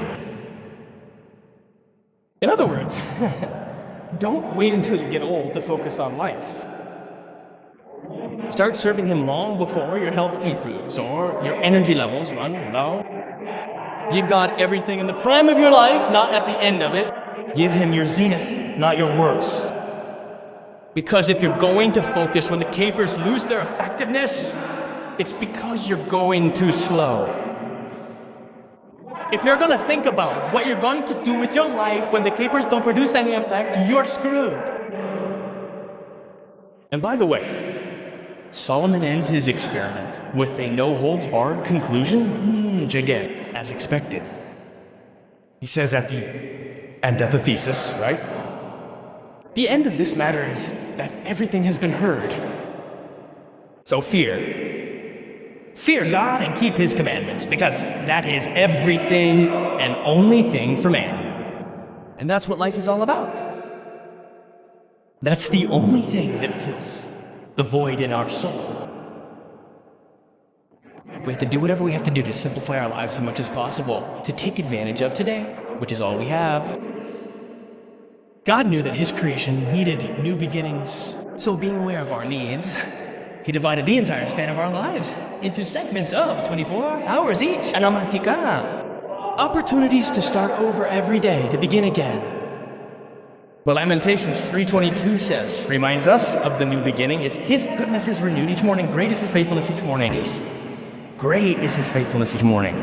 In other words, don't wait until you get old to focus on life. Start serving him long before your health improves or your energy levels run low. Give God everything in the prime of your life, not at the end of it. Give him your zenith, not your works. Because if you're going to focus when the capers lose their effectiveness, it's because you're going too slow. If you're going to think about what you're going to do with your life when the capers don't produce any effect, you're screwed. And by the way, Solomon ends his experiment with a no-holds-barred conclusion, again, as expected. He says at the end of the thesis, right? The end of this matter is that everything has been heard. So fear God and keep his commandments, because that is everything and only thing for man. And that's what life is all about. That's the only thing that fills the void in our soul. We have to do whatever we have to do to simplify our lives as much as possible, to take advantage of today, which is all we have. God knew that his creation needed new beginnings. So being aware of our needs, he divided the entire span of our lives into segments of 24 hours each. Opportunities to start over every day, to begin again. Well, Lamentations 3:22 reminds us of the new beginning. His goodness is renewed each morning. Great is his faithfulness each morning. Great is his faithfulness each morning.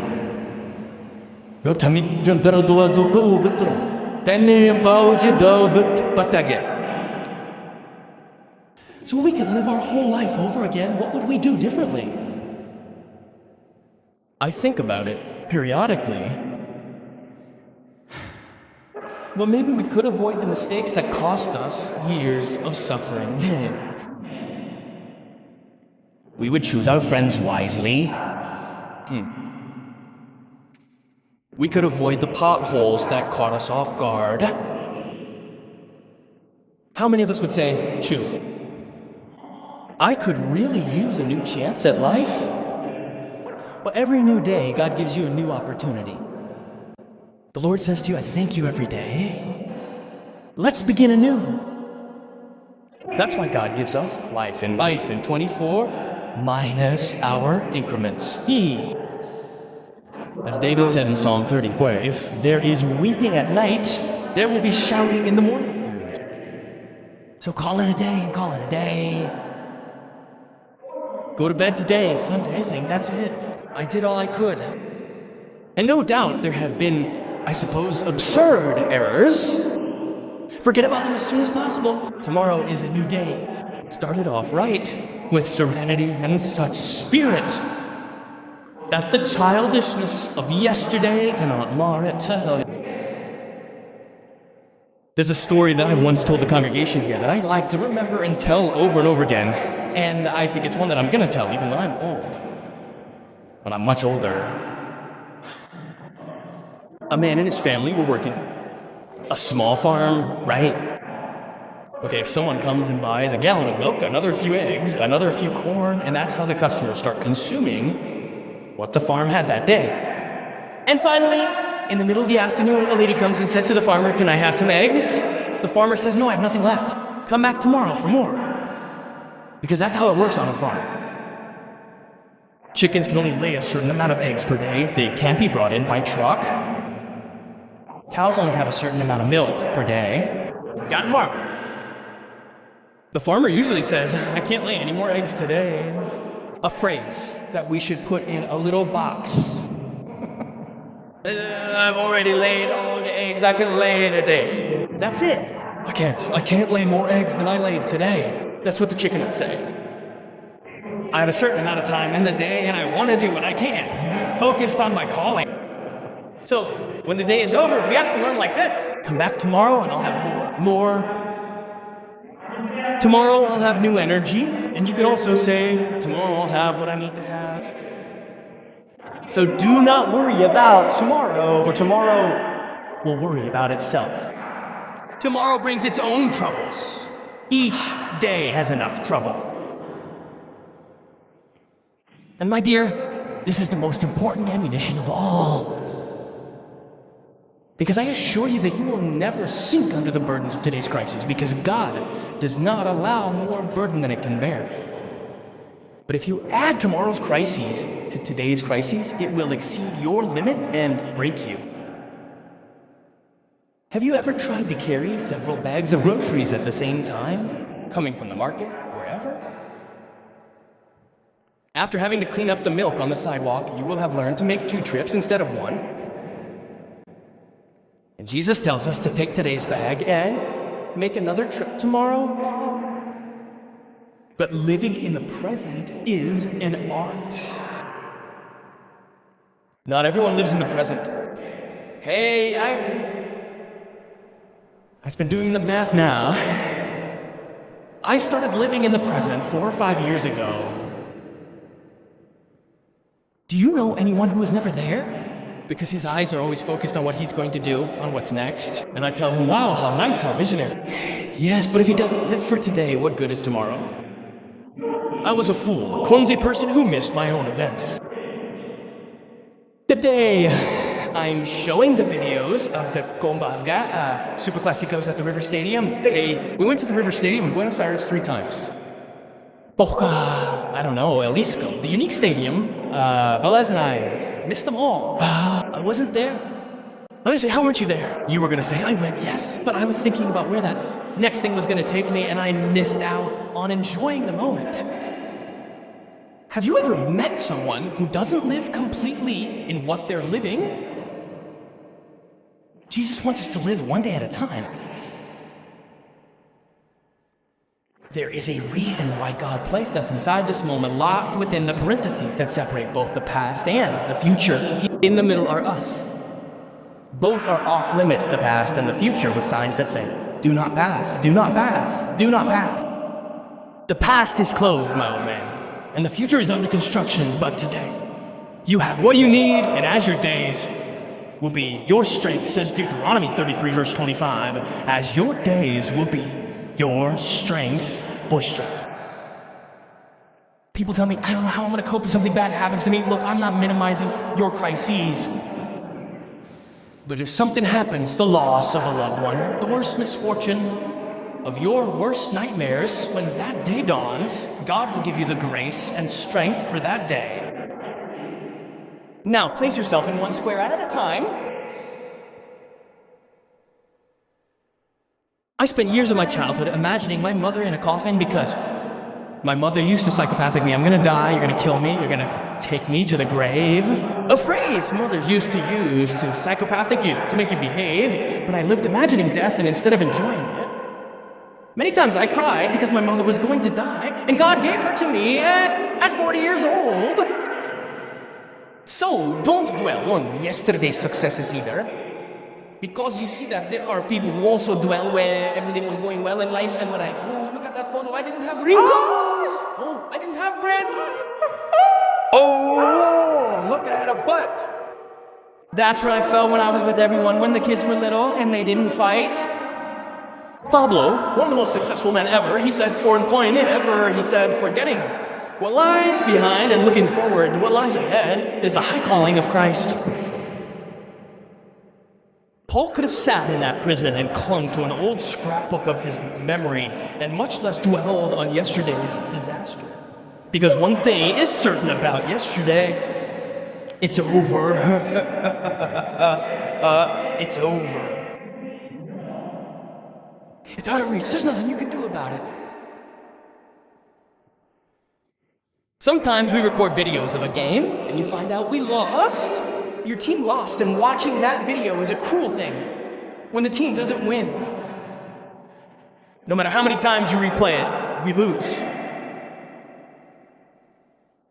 So we could live our whole life over again, what would we do differently? I think about it periodically. Well, maybe we could avoid the mistakes that cost us years of suffering. We would choose our friends wisely. We could avoid the potholes that caught us off guard. How many of us would say, chew? I could really use a new chance at life. Well, every new day, God gives you a new opportunity. The Lord says to you, I thank you every day. Let's begin anew. That's why God gives us life in 24 minus our increments. As David said in Psalm 30, if there is weeping at night, there will be shouting in the morning. So call it a day and call it a day. Go to bed today, Sunday, saying that's it. I did all I could. And no doubt there have been, I suppose, absurd errors. Forget about them as soon as possible. Tomorrow is a new day. Start it off right, with serenity and such spirit that the childishness of yesterday cannot mar it. There's a story that I once told the congregation here that I like to remember and tell over and over again. And I think it's one that I'm going to tell even when I'm old. When I'm much older. A man and his family were working a small farm, right? Okay, if someone comes and buys a gallon of milk, another few eggs, another few corn, and that's how the customers start consuming what the farm had that day. And finally, in the middle of the afternoon, a lady comes and says to the farmer, can I have some eggs? The farmer says, no, I have nothing left. Come back tomorrow for more. Because that's how it works on a farm. Chickens can only lay a certain amount of eggs per day. They can't be brought in by truck. Cows only have a certain amount of milk per day. Got more. The farmer usually says, I can't lay any more eggs today. A phrase that we should put in a little box. I've already laid all the eggs I can lay today. That's it. I can't lay more eggs than I laid today. That's what the chicken would say. I have a certain amount of time in the day and I want to do what I can. Focused on my calling. So, when the day is over, we have to learn like this. Come back tomorrow and I'll have more. Tomorrow I'll have new energy. And you can also say, tomorrow I'll have what I need to have. So do not worry about tomorrow, for tomorrow will worry about itself. Tomorrow brings its own troubles. Each day has enough trouble. And my dear, this is the most important ammunition of all. Because I assure you that you will never sink under the burdens of today's crisis, because God does not allow more burden than it can bear. But if you add tomorrow's crises to today's crises, it will exceed your limit and break you. Have you ever tried to carry several bags of groceries at the same time, coming from the market, wherever? After having to clean up the milk on the sidewalk, you will have learned to make 2 trips instead of 1. And Jesus tells us to take today's bag and make another trip tomorrow. But living in the present is an art. Not everyone lives in the present. Hey, I've been doing the math now. I started living in the present 4 or 5 years ago. Do you know anyone who was never there? Because his eyes are always focused on what he's going to do, on what's next. And I tell him, wow, how nice, how visionary. Yes, but if he doesn't live for today, what good is tomorrow? I was a fool, a clumsy person who missed my own events. Today, I'm showing the videos of the Combaga Super Clásicos at the River Stadium. We went to the River Stadium in Buenos Aires 3 times. Boca, I don't know, Jalisco, the unique stadium. Velez and I missed them all. I wasn't there. Let me say, how weren't you there? You were gonna say, I went, yes, but I was thinking about where that next thing was gonna take me, and I missed out on enjoying the moment. Have you ever met someone who doesn't live completely in what they're living? Jesus wants us to live one day at a time. There is a reason why God placed us inside this moment, locked within the parentheses that separate both the past and the future. In the middle are us. Both are off limits, the past and the future, with signs that say, do not pass, do not pass, do not pass. The past is closed, my old man, and the future is under construction, but today, you have what you need, and as your days will be your strength, says Deuteronomy 33, verse 25, as your days will be your strength, strength. People tell me, I don't know how I'm gonna cope if something bad happens to me. Look, I'm not minimizing your crises. But if something happens, the loss of a loved one, the worst misfortune of your worst nightmares, when that day dawns, God will give you the grace and strength for that day. Now, place yourself in one square at a time. I spent years of my childhood imagining my mother in a coffin because my mother used to psychopathic me. I'm gonna die, you're gonna kill me, you're gonna take me to the grave. A phrase mothers used to use to psychopathic you, to make you behave, but I lived imagining death and instead of enjoying it. Many times I cried because my mother was going to die, and God gave her to me at 40 years old. So, don't dwell on yesterday's successes either. Because you see that there are people who also dwell where everything was going well in life, and when oh, look at that photo, I didn't have wrinkles! Oh, I didn't have bread! Oh, look at a butt! That's where I felt when I was with everyone, when the kids were little and they didn't fight. Pablo, one of the most successful men ever, he said, for employing ever, he said, forgetting what lies behind and looking forward, what lies ahead is the high calling of Christ. Paul could have sat in that prison and clung to an old scrapbook of his memory and much less dwelled on yesterday's disaster. Because one thing is certain about yesterday, it's over. It's over. It's out of reach. There's nothing you can do about it. Sometimes we record videos of a game and you find out we lost. Your team lost, and watching that video is a cruel thing when the team doesn't win. No matter how many times you replay it, we lose.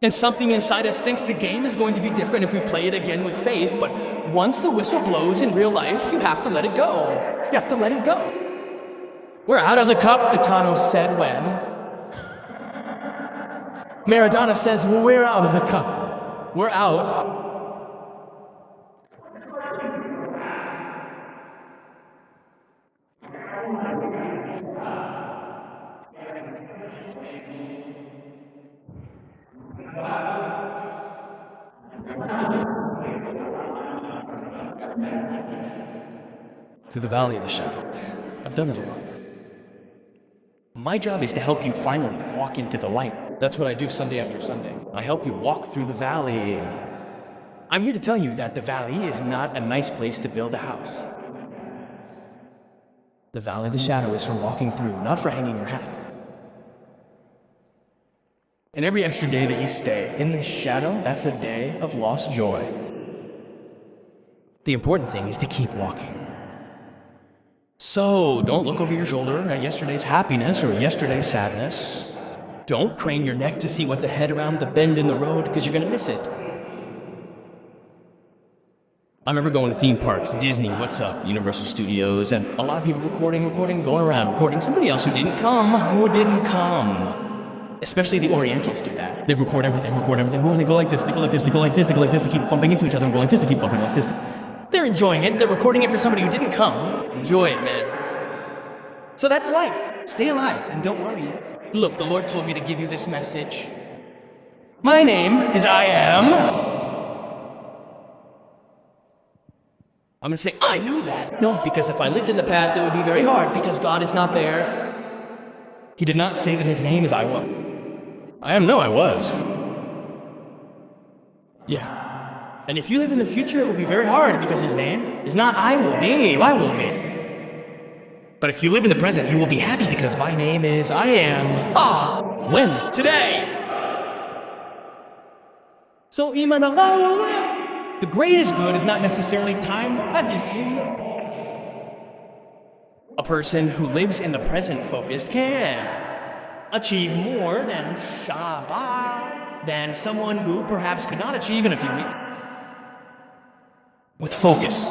And something inside us thinks the game is going to be different if we play it again with faith, but once the whistle blows in real life, you have to let it go. You have to let it go. We're out of the cup, the Tano said when. Maradona says, well, we're out of the cup. We're out. Through the valley of the shadow. I've done it a lot. My job is to help you finally walk into the light. That's what I do Sunday after Sunday. I help you walk through the valley. I'm here to tell you that the valley is not a nice place to build a house. The valley of the shadow is for walking through, not for hanging your hat. And every extra day that you stay in this shadow, that's a day of lost joy. The important thing is to keep walking. So, don't look over your shoulder at yesterday's happiness or yesterday's sadness. Don't crane your neck to see what's ahead around the bend in the road, because you're gonna miss it. I remember going to theme parks, Disney, what's up, Universal Studios, and a lot of people recording, going around, recording somebody else who didn't come. Especially the Orientals do that. They record everything. Oh, they go like this, they go like this, they go like this, they go like this, they keep bumping into each other and go like this, they keep bumping like this. They're enjoying it, they're recording it for somebody who didn't come. Enjoy it, man. So that's life. Stay alive and don't worry. Look, the Lord told me to give you this message. My name is I Am. I'm gonna say, I knew that. No, because if I lived in the past, it would be very hard, because God is not there. He did not say that his name is I was. I am, no, I was. Yeah. And if you live in the future, it will be very hard, because his name is not I will be, I will be. But if you live in the present, you will be happy, because my name is I am. When? Today. So, the greatest good is not necessarily time. A person who lives in the present focused can achieve more than than someone who perhaps could not achieve in a few weeks. With focus.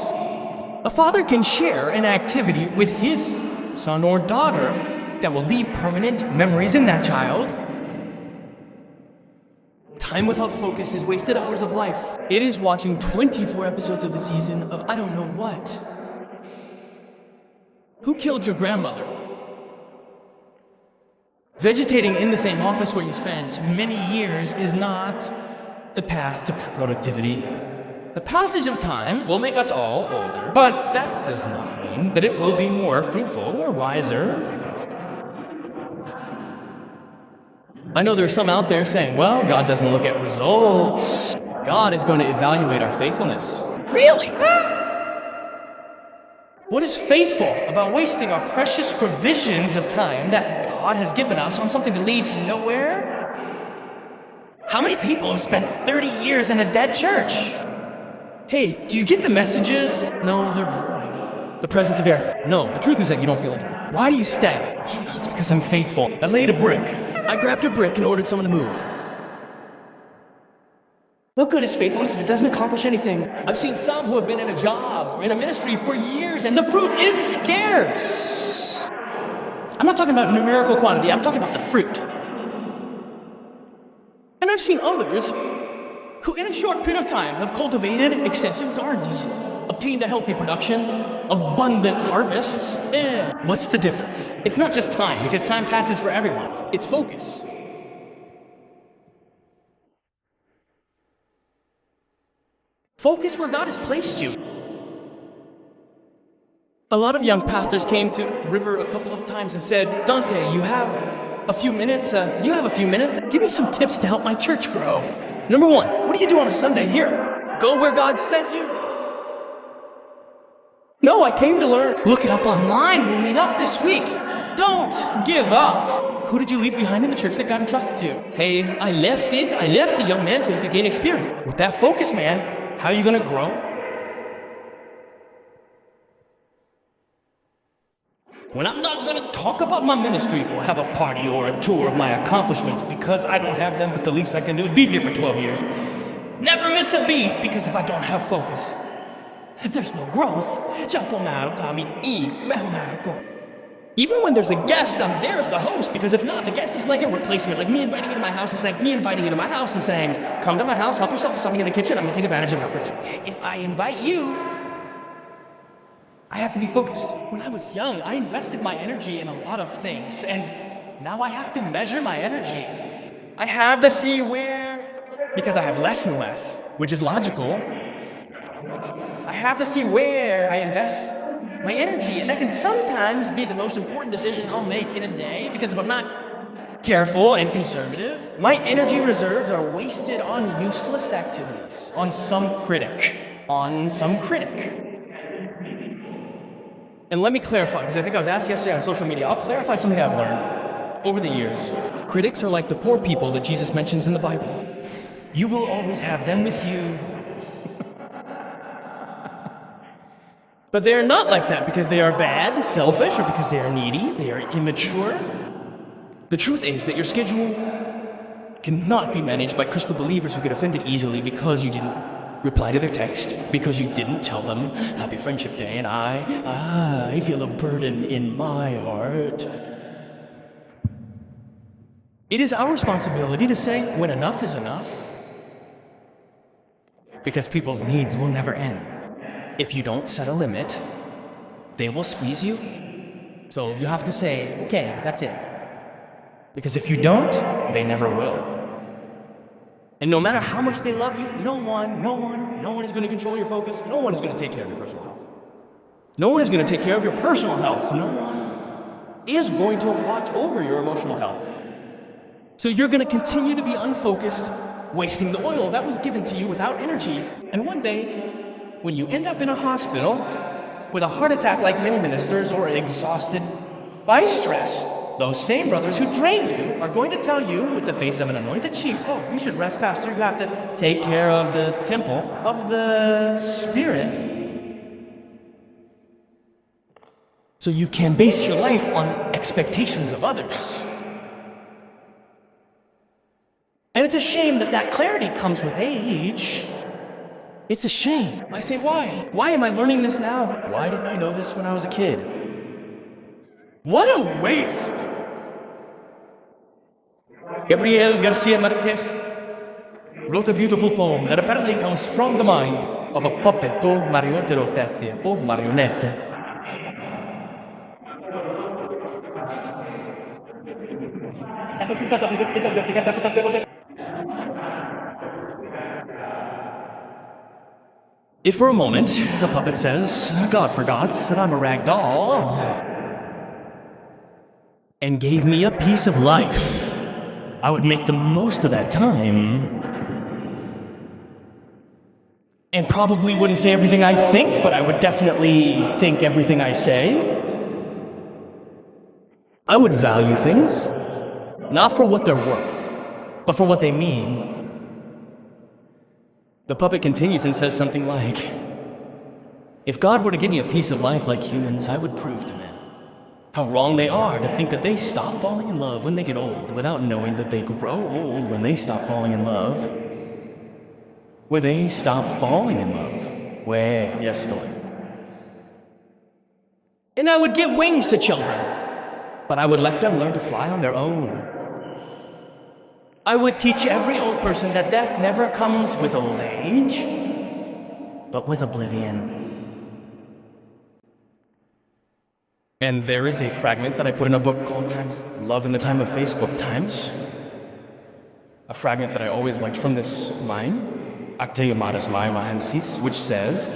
A father can share an activity with his son or daughter that will leave permanent memories in that child. Time without focus is wasted hours of life. It is watching 24 episodes of the season of I don't know what. Who killed your grandmother? Vegetating in the same office where you spent many years is not the path to productivity. The passage of time will make us all older, but that does not mean that it will be more fruitful or wiser. I know there's some out there saying, well, God doesn't look at results. God is going to evaluate our faithfulness. Really? What is faithful about wasting our precious provisions of time that God has given us on something that leads nowhere? How many people have spent 30 years in a dead church? Hey, do you get the messages? No, they're boring. The presence of air. No, the truth is that you don't feel anything. Why do you stay? No, it's because I'm faithful. I laid a brick. I grabbed a brick and ordered someone to move. What good is faithfulness if it doesn't accomplish anything? I've seen some who have been in a job or in a ministry for years and the fruit is scarce. I'm not talking about numerical quantity, I'm talking about the fruit. And I've seen others who in a short period of time have cultivated extensive gardens, obtained a healthy production, abundant harvests. What's the difference? It's not just time, because time passes for everyone. It's focus. Focus where God has placed you. A lot of young pastors came to River a couple of times and said, Dante, you have a few minutes? Give me some tips to help my church grow. Number one, what do you do on a Sunday here? Go where God sent you? No, I came to learn. Look it up online. We'll meet up this week. Don't give up. Who did you leave behind in the church that God entrusted to? Hey, I left a young man so he could gain experience. With that focus, man, how are you gonna grow? When I'm not gonna talk about my ministry or have a party or a tour of my accomplishments because I don't have them, but the least I can do is be here for 12 years. Never miss a beat, because if I don't have focus, there's no growth. Even when there's a guest, I'm there as the host, because if not, the guest is like a replacement, like me inviting you to my house and saying, come to my house, help yourself to something in the kitchen, I'm gonna take advantage of it. If I invite you, I have to be focused. When I was young, I invested my energy in a lot of things, and now I have to measure my energy. I have to see where, because I have less and less, which is logical. I have to see where I invest my energy, and that can sometimes be the most important decision I'll make in a day, because if I'm not careful and conservative, my energy reserves are wasted on useless activities, on some critic. And let me clarify, because I think I was asked yesterday on social media, I'll clarify something I've learned over the years. Critics are like the poor people that Jesus mentions in the Bible. You will always have them with you. But they are not like that because they are bad, selfish, or because they are needy, they are immature. The truth is that your schedule cannot be managed by crystal believers who get offended easily because you didn't reply to their text, because you didn't tell them Happy Friendship Day, and I feel a burden in my heart. It is our responsibility to say when enough is enough, because people's needs will never end. If you don't set a limit, they will squeeze you. So you have to say, okay, that's it. Because if you don't, they never will. And no matter how much they love you, no one is going to control your focus. No one is going to take care of your personal health. No one is going to take care of your personal health. No one is going to watch over your emotional health. So you're going to continue to be unfocused, wasting the oil that was given to you without energy. And one day, when you end up in a hospital with a heart attack like many ministers or exhausted by stress, those same brothers who trained you are going to tell you with the face of an anointed sheep, oh, you should rest, Pastor. You have to take care of the temple of the Spirit. So you can base your life on expectations of others. And it's a shame that that clarity comes with age. It's a shame. I say, why? Why am I learning this now? Why didn't I know this when I was a kid? What a waste! Gabriel Garcia Marquez wrote a beautiful poem that apparently comes from the mind of a puppet o marionette. If for a moment the puppet says, God forgot that I'm a rag doll, and gave me a piece of life, I would make the most of that time. And probably wouldn't say everything I think, but I would definitely think everything I say. I would value things, not for what they're worth, but for what they mean. The puppet continues and says something like, if God were to give me a piece of life like humans, I would prove to men how wrong they are to think that they stop falling in love when they get old without knowing that they grow old when they stop falling in love. Where they stop falling in love. Where yes, estoy. And I would give wings to children, but I would let them learn to fly on their own. I would teach every old person that death never comes with old age, but with oblivion. And there is a fragment that I put in a book called Love in the Time of Facebook Times. A fragment that I always liked from this line, Acte Amadas Mahensis, which says,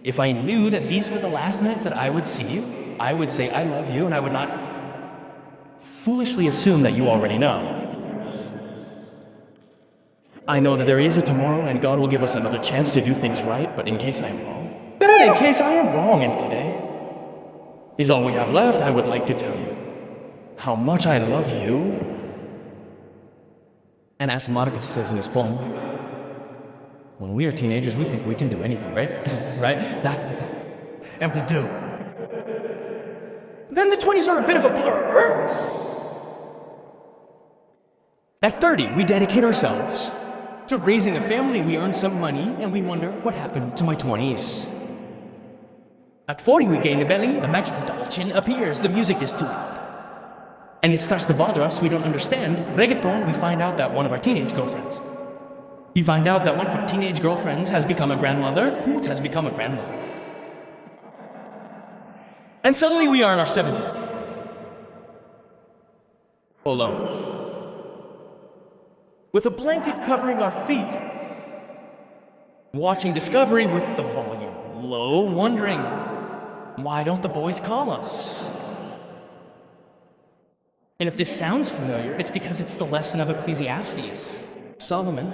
if I knew that these were the last minutes that I would see you, I would say I love you, and I would not foolishly assume that you already know. I know that there is a tomorrow and God will give us another chance to do things right, but in case I am wrong, and today is all we have left, I would like to tell you how much I love you. And as Marcus says in his poem, when we are teenagers, we think we can do anything, right? Right? And we do. Then the 20s are a bit of a blur. At 30, we dedicate ourselves to raising a family, we earn some money, and we wonder, what happened to my 20s? At 40, we gain a belly, the magical double chin appears, the music is too loud. And it starts to bother us, we don't understand. Reggaeton, we find out that one of our teenage girlfriends. We find out that one of our teenage girlfriends has become a grandmother, who has become a grandmother. And suddenly we are in our 70s. Alone. With a blanket covering our feet, watching Discovery with the volume low, wondering, why don't the boys call us? And if this sounds familiar, it's because it's the lesson of Ecclesiastes. Solomon,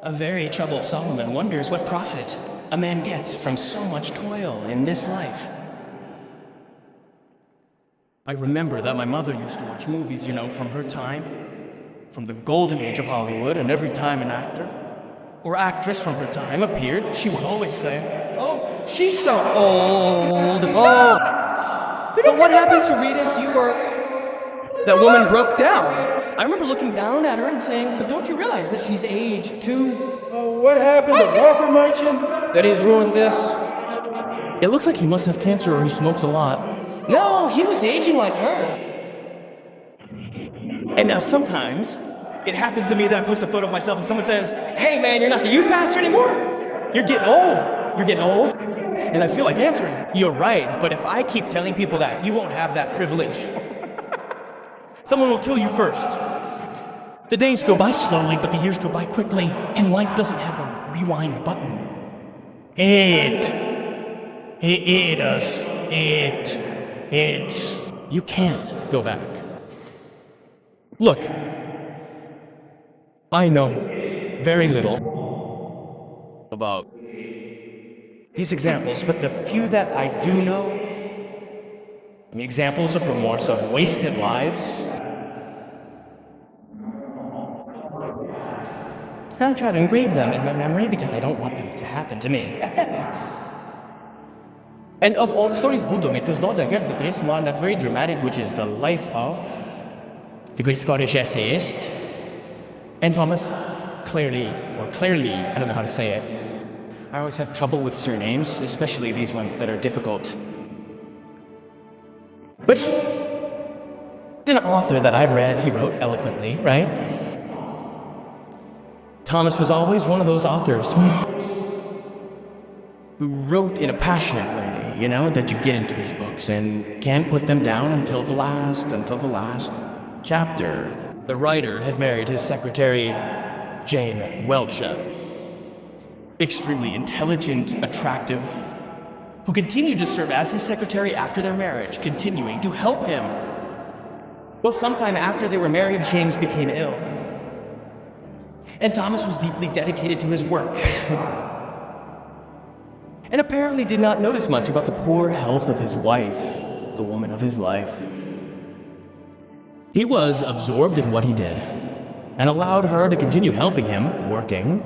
a very troubled Solomon, wonders what profit a man gets from so much toil in this life. I remember that my mother used to watch movies, from her time, from the golden age of Hollywood, and every time an actor or actress from her time appeared, she would always say, oh, she's so old. Oh. But what happened to Rita Hayworth? That woman broke down. I remember looking down at her and saying, but don't you realize that she's aged too? Oh, what happened to Walker Merchant? That he's ruined this? It looks like he must have cancer or he smokes a lot. No, he was aging like her. And now sometimes, it happens to me that I post a photo of myself and someone says, hey man, you're not the youth pastor anymore? You're getting old. You're getting old. And I feel like answering, you're right, but if I keep telling people that, you won't have that privilege. Someone will kill you first. The days go by slowly, but the years go by quickly, and life doesn't have a rewind button. It does. You can't go back. Look, I know very little about these examples, but the few that I do know, the examples of remorse, of wasted lives, I'll try to engrave them in my memory because I don't want them to happen to me. And of all the stories Budum, it was not the greatest one that's very dramatic, which is the life of the great Scottish essayist, and Thomas Clearly, I don't know how to say it. I always have trouble with surnames, especially these ones that are difficult. But he's an author that I've read. He wrote eloquently, right? Thomas was always one of those authors who wrote in a passionate way, you know, that you get into his books and can't put them down until the last chapter. The writer had married his secretary, Jane Welch, extremely intelligent, attractive, who continued to serve as his secretary after their marriage, continuing to help him. Well, sometime after they were married, James became ill. And Thomas was deeply dedicated to his work. And apparently did not notice much about the poor health of his wife, the woman of his life. He was absorbed in what he did, and allowed her to continue helping him, working.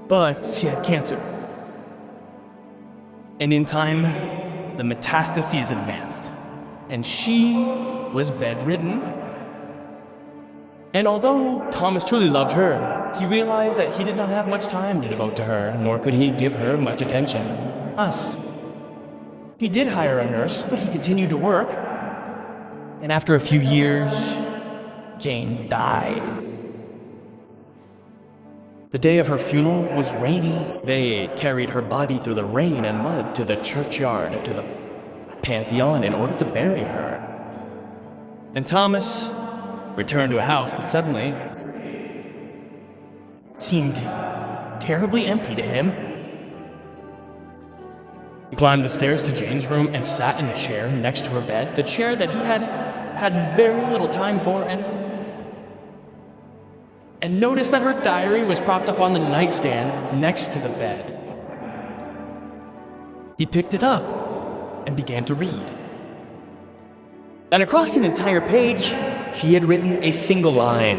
But she had cancer. And in time, the metastases advanced, and she was bedridden. And although Thomas truly loved her, he realized that he did not have much time to devote to her, nor could he give her much attention. Us. He did hire a nurse, but he continued to work. And after a few years, Jane died. The day of her funeral was rainy. They carried her body through the rain and mud to the churchyard, to the Pantheon, in order to bury her. And Thomas returned to a house that suddenly seemed terribly empty to him. He climbed the stairs to Jane's room and sat in the chair next to her bed, the chair that he had very little time for, and noticed that her diary was propped up on the nightstand next to the bed. He picked it up and began to read. And across an entire page, she had written a single line.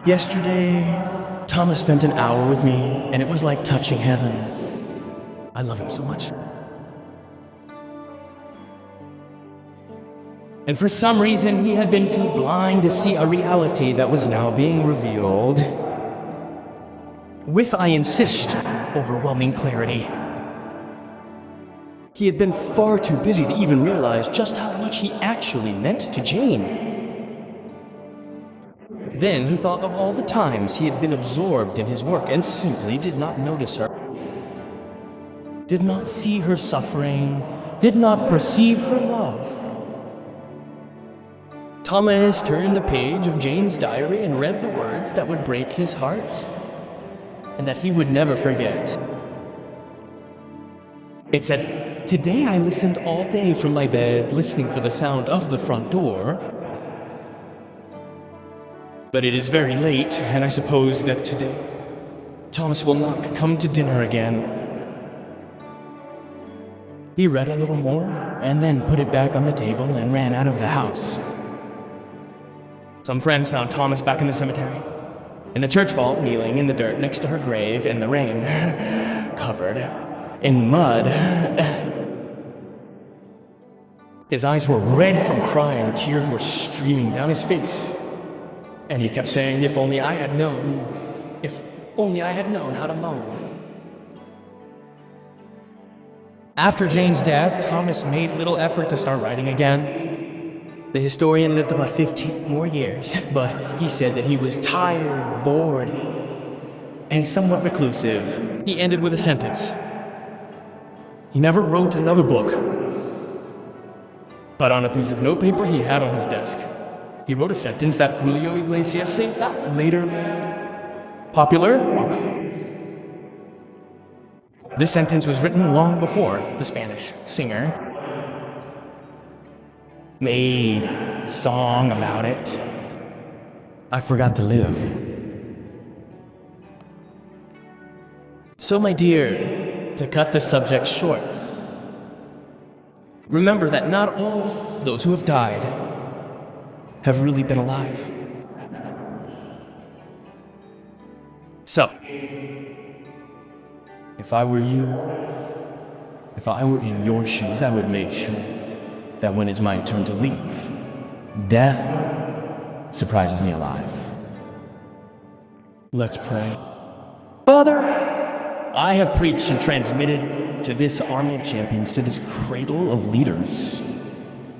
Yesterday, Thomas spent an hour with me, and it was like touching heaven. I love him so much. And for some reason, he had been too blind to see a reality that was now being revealed with, I insist, overwhelming clarity. He had been far too busy to even realize just how much he actually meant to Jane. Then he thought of all the times he had been absorbed in his work and simply did not notice her, did not see her suffering, did not perceive her love. Thomas turned the page of Jane's diary and read the words that would break his heart and that he would never forget. It said, "Today I listened all day from my bed, listening for the sound of the front door. But it is very late, and I suppose that today Thomas will not come to dinner again." He read a little more, and then put it back on the table and ran out of the house. Some friends found Thomas back in the cemetery, in the church vault, kneeling in the dirt next to her grave in the rain, covered in mud. His eyes were red from crying, tears were streaming down his face. And he kept saying, if only I had known, if only I had known how to moan. After Jane's death, Thomas made little effort to start writing again. The historian lived about 15 more years, but he said that he was tired, bored, and somewhat reclusive. He ended with a sentence. He never wrote another book, but on a piece of notepaper he had on his desk, he wrote a sentence that Julio Iglesias later made popular. This sentence was written long before the Spanish singer made a song about it. I forgot to live. So, my dear, to cut the subject short, remember that not all those who have died have really been alive. So, if I were you, if I were in your shoes, I would make sure that when it's my turn to leave, death surprises me alive. Let's pray. Father, I have preached and transmitted to this army of champions, to this cradle of leaders,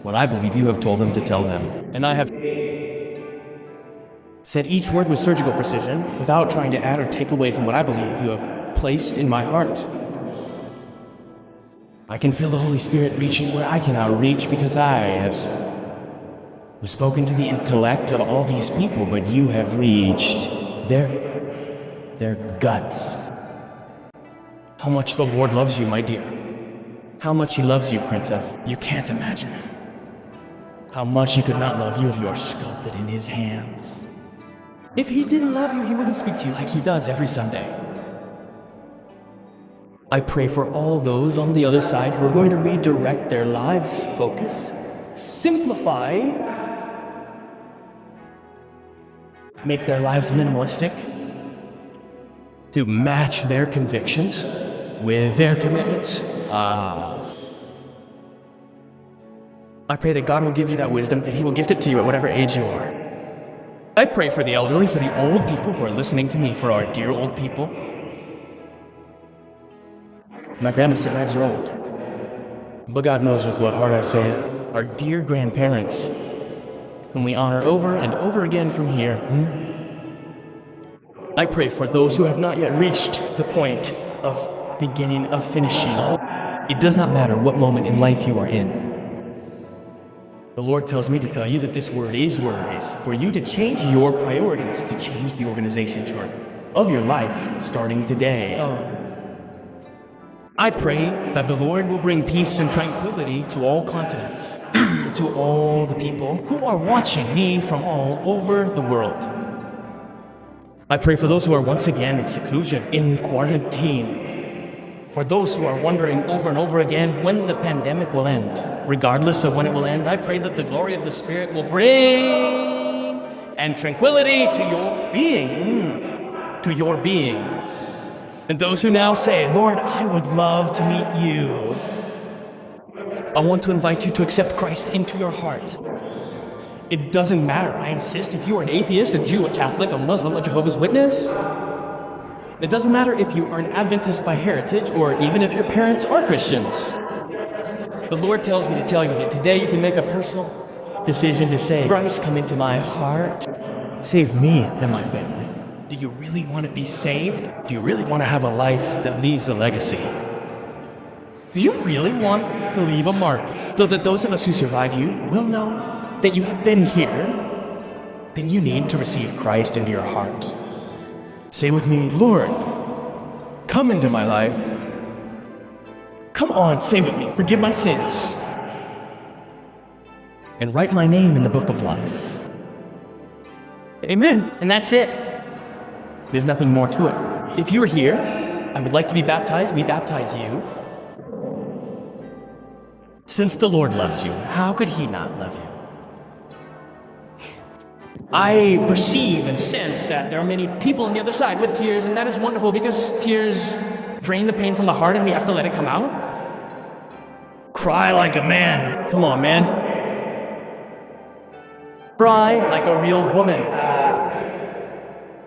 what I believe you have told them to tell them. And I have said each word with surgical precision, without trying to add or take away from what I believe you have placed in my heart. I can feel the Holy Spirit reaching where I cannot reach because I have spoken to the intellect of all these people, but you have reached their guts. How much the Lord loves you, my dear. How much He loves you, princess. You can't imagine how much He could not love you if you are sculpted in His hands. If He didn't love you, He wouldn't speak to you like He does every Sunday. I pray for all those on the other side who are going to redirect their lives, focus, simplify, make their lives minimalistic, to match their convictions with their commitments. I pray that God will give you that wisdom, that He will gift it to you at whatever age you are. I pray for the elderly, for the old people who are listening to me, for our dear old people. My grandmas and dads are old, but God knows with what heart I say it. Our dear grandparents, whom we honor over and over again from here. I pray for those who have not yet reached the point of beginning, of finishing. It does not matter what moment in life you are in. The Lord tells me to tell you that this word is for you to change your priorities, to change the organization chart of your life starting today. I pray that the Lord will bring peace and tranquility to all continents, to all the people who are watching me from all over the world. I pray for those who are once again in seclusion, in quarantine. For those who are wondering over and over again when the pandemic will end. Regardless of when it will end, I pray that the glory of the Spirit will bring and tranquility to your being. And those who now say, Lord, I would love to meet you. I want to invite you to accept Christ into your heart. It doesn't matter, I insist, if you are an atheist, a Jew, a Catholic, a Muslim, a Jehovah's Witness. It doesn't matter if you are an Adventist by heritage, or even if your parents are Christians. The Lord tells me to tell you that today you can make a personal decision to say, Christ, come into my heart. Save me and my family. Do you really want to be saved? Do you really want to have a life that leaves a legacy? Do you really want to leave a mark so that those of us who survive you will know that you have been here? Then you need to receive Christ into your heart. Say with me, Lord, come into my life. Come on, say with me, forgive my sins. And write my name in the book of life. Amen. And that's it. There's nothing more to it. If you're here, I would like to be baptized, we baptize you. Since the Lord loves you, how could He not love you? I perceive and sense that there are many people on the other side with tears, and that is wonderful because tears drain the pain from the heart and we have to let it come out. Cry like a man. Come on, man. Cry like a real woman.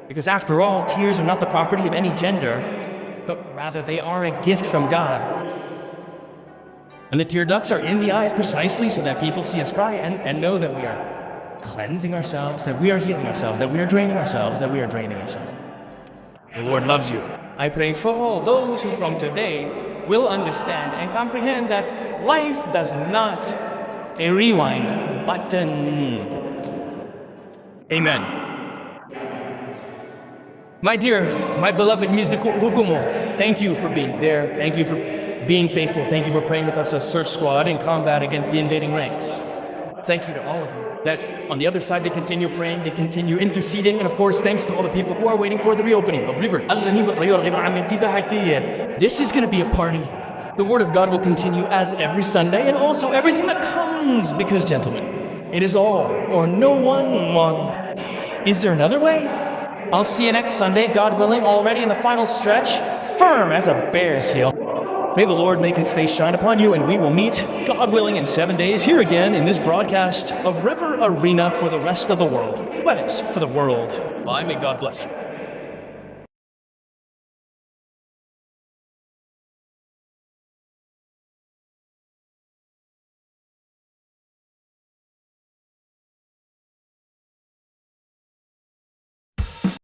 Because after all, tears are not the property of any gender, but rather they are a gift from God. And the tear ducts are in the eyes precisely so that people see us cry and know that we are cleansing ourselves, that we are healing ourselves, that we are draining ourselves, that we are draining ourselves. The Lord loves you. I pray for all those who from today will understand and comprehend that life does not a rewind button. Amen. My dear, my beloved Ms. Hukumo, thank you for being there. Thank you for being faithful. Thank you for praying with us as Search Squad in combat against the invading ranks. Thank you to all of you. That on the other side, they continue praying, they continue interceding, and of course, thanks to all the people who are waiting for the reopening of River. This is going to be a party. The Word of God will continue as every Sunday, and also everything that comes, because, gentlemen, it is all or no one. Is there another way? I'll see you next Sunday, God willing, already in the final stretch, firm as a bear's heel. May the Lord make his face shine upon you, and we will meet, God willing, in 7 days here again in this broadcast of River Arena for the rest of the world. Weddings for the world. Bye, may God bless you.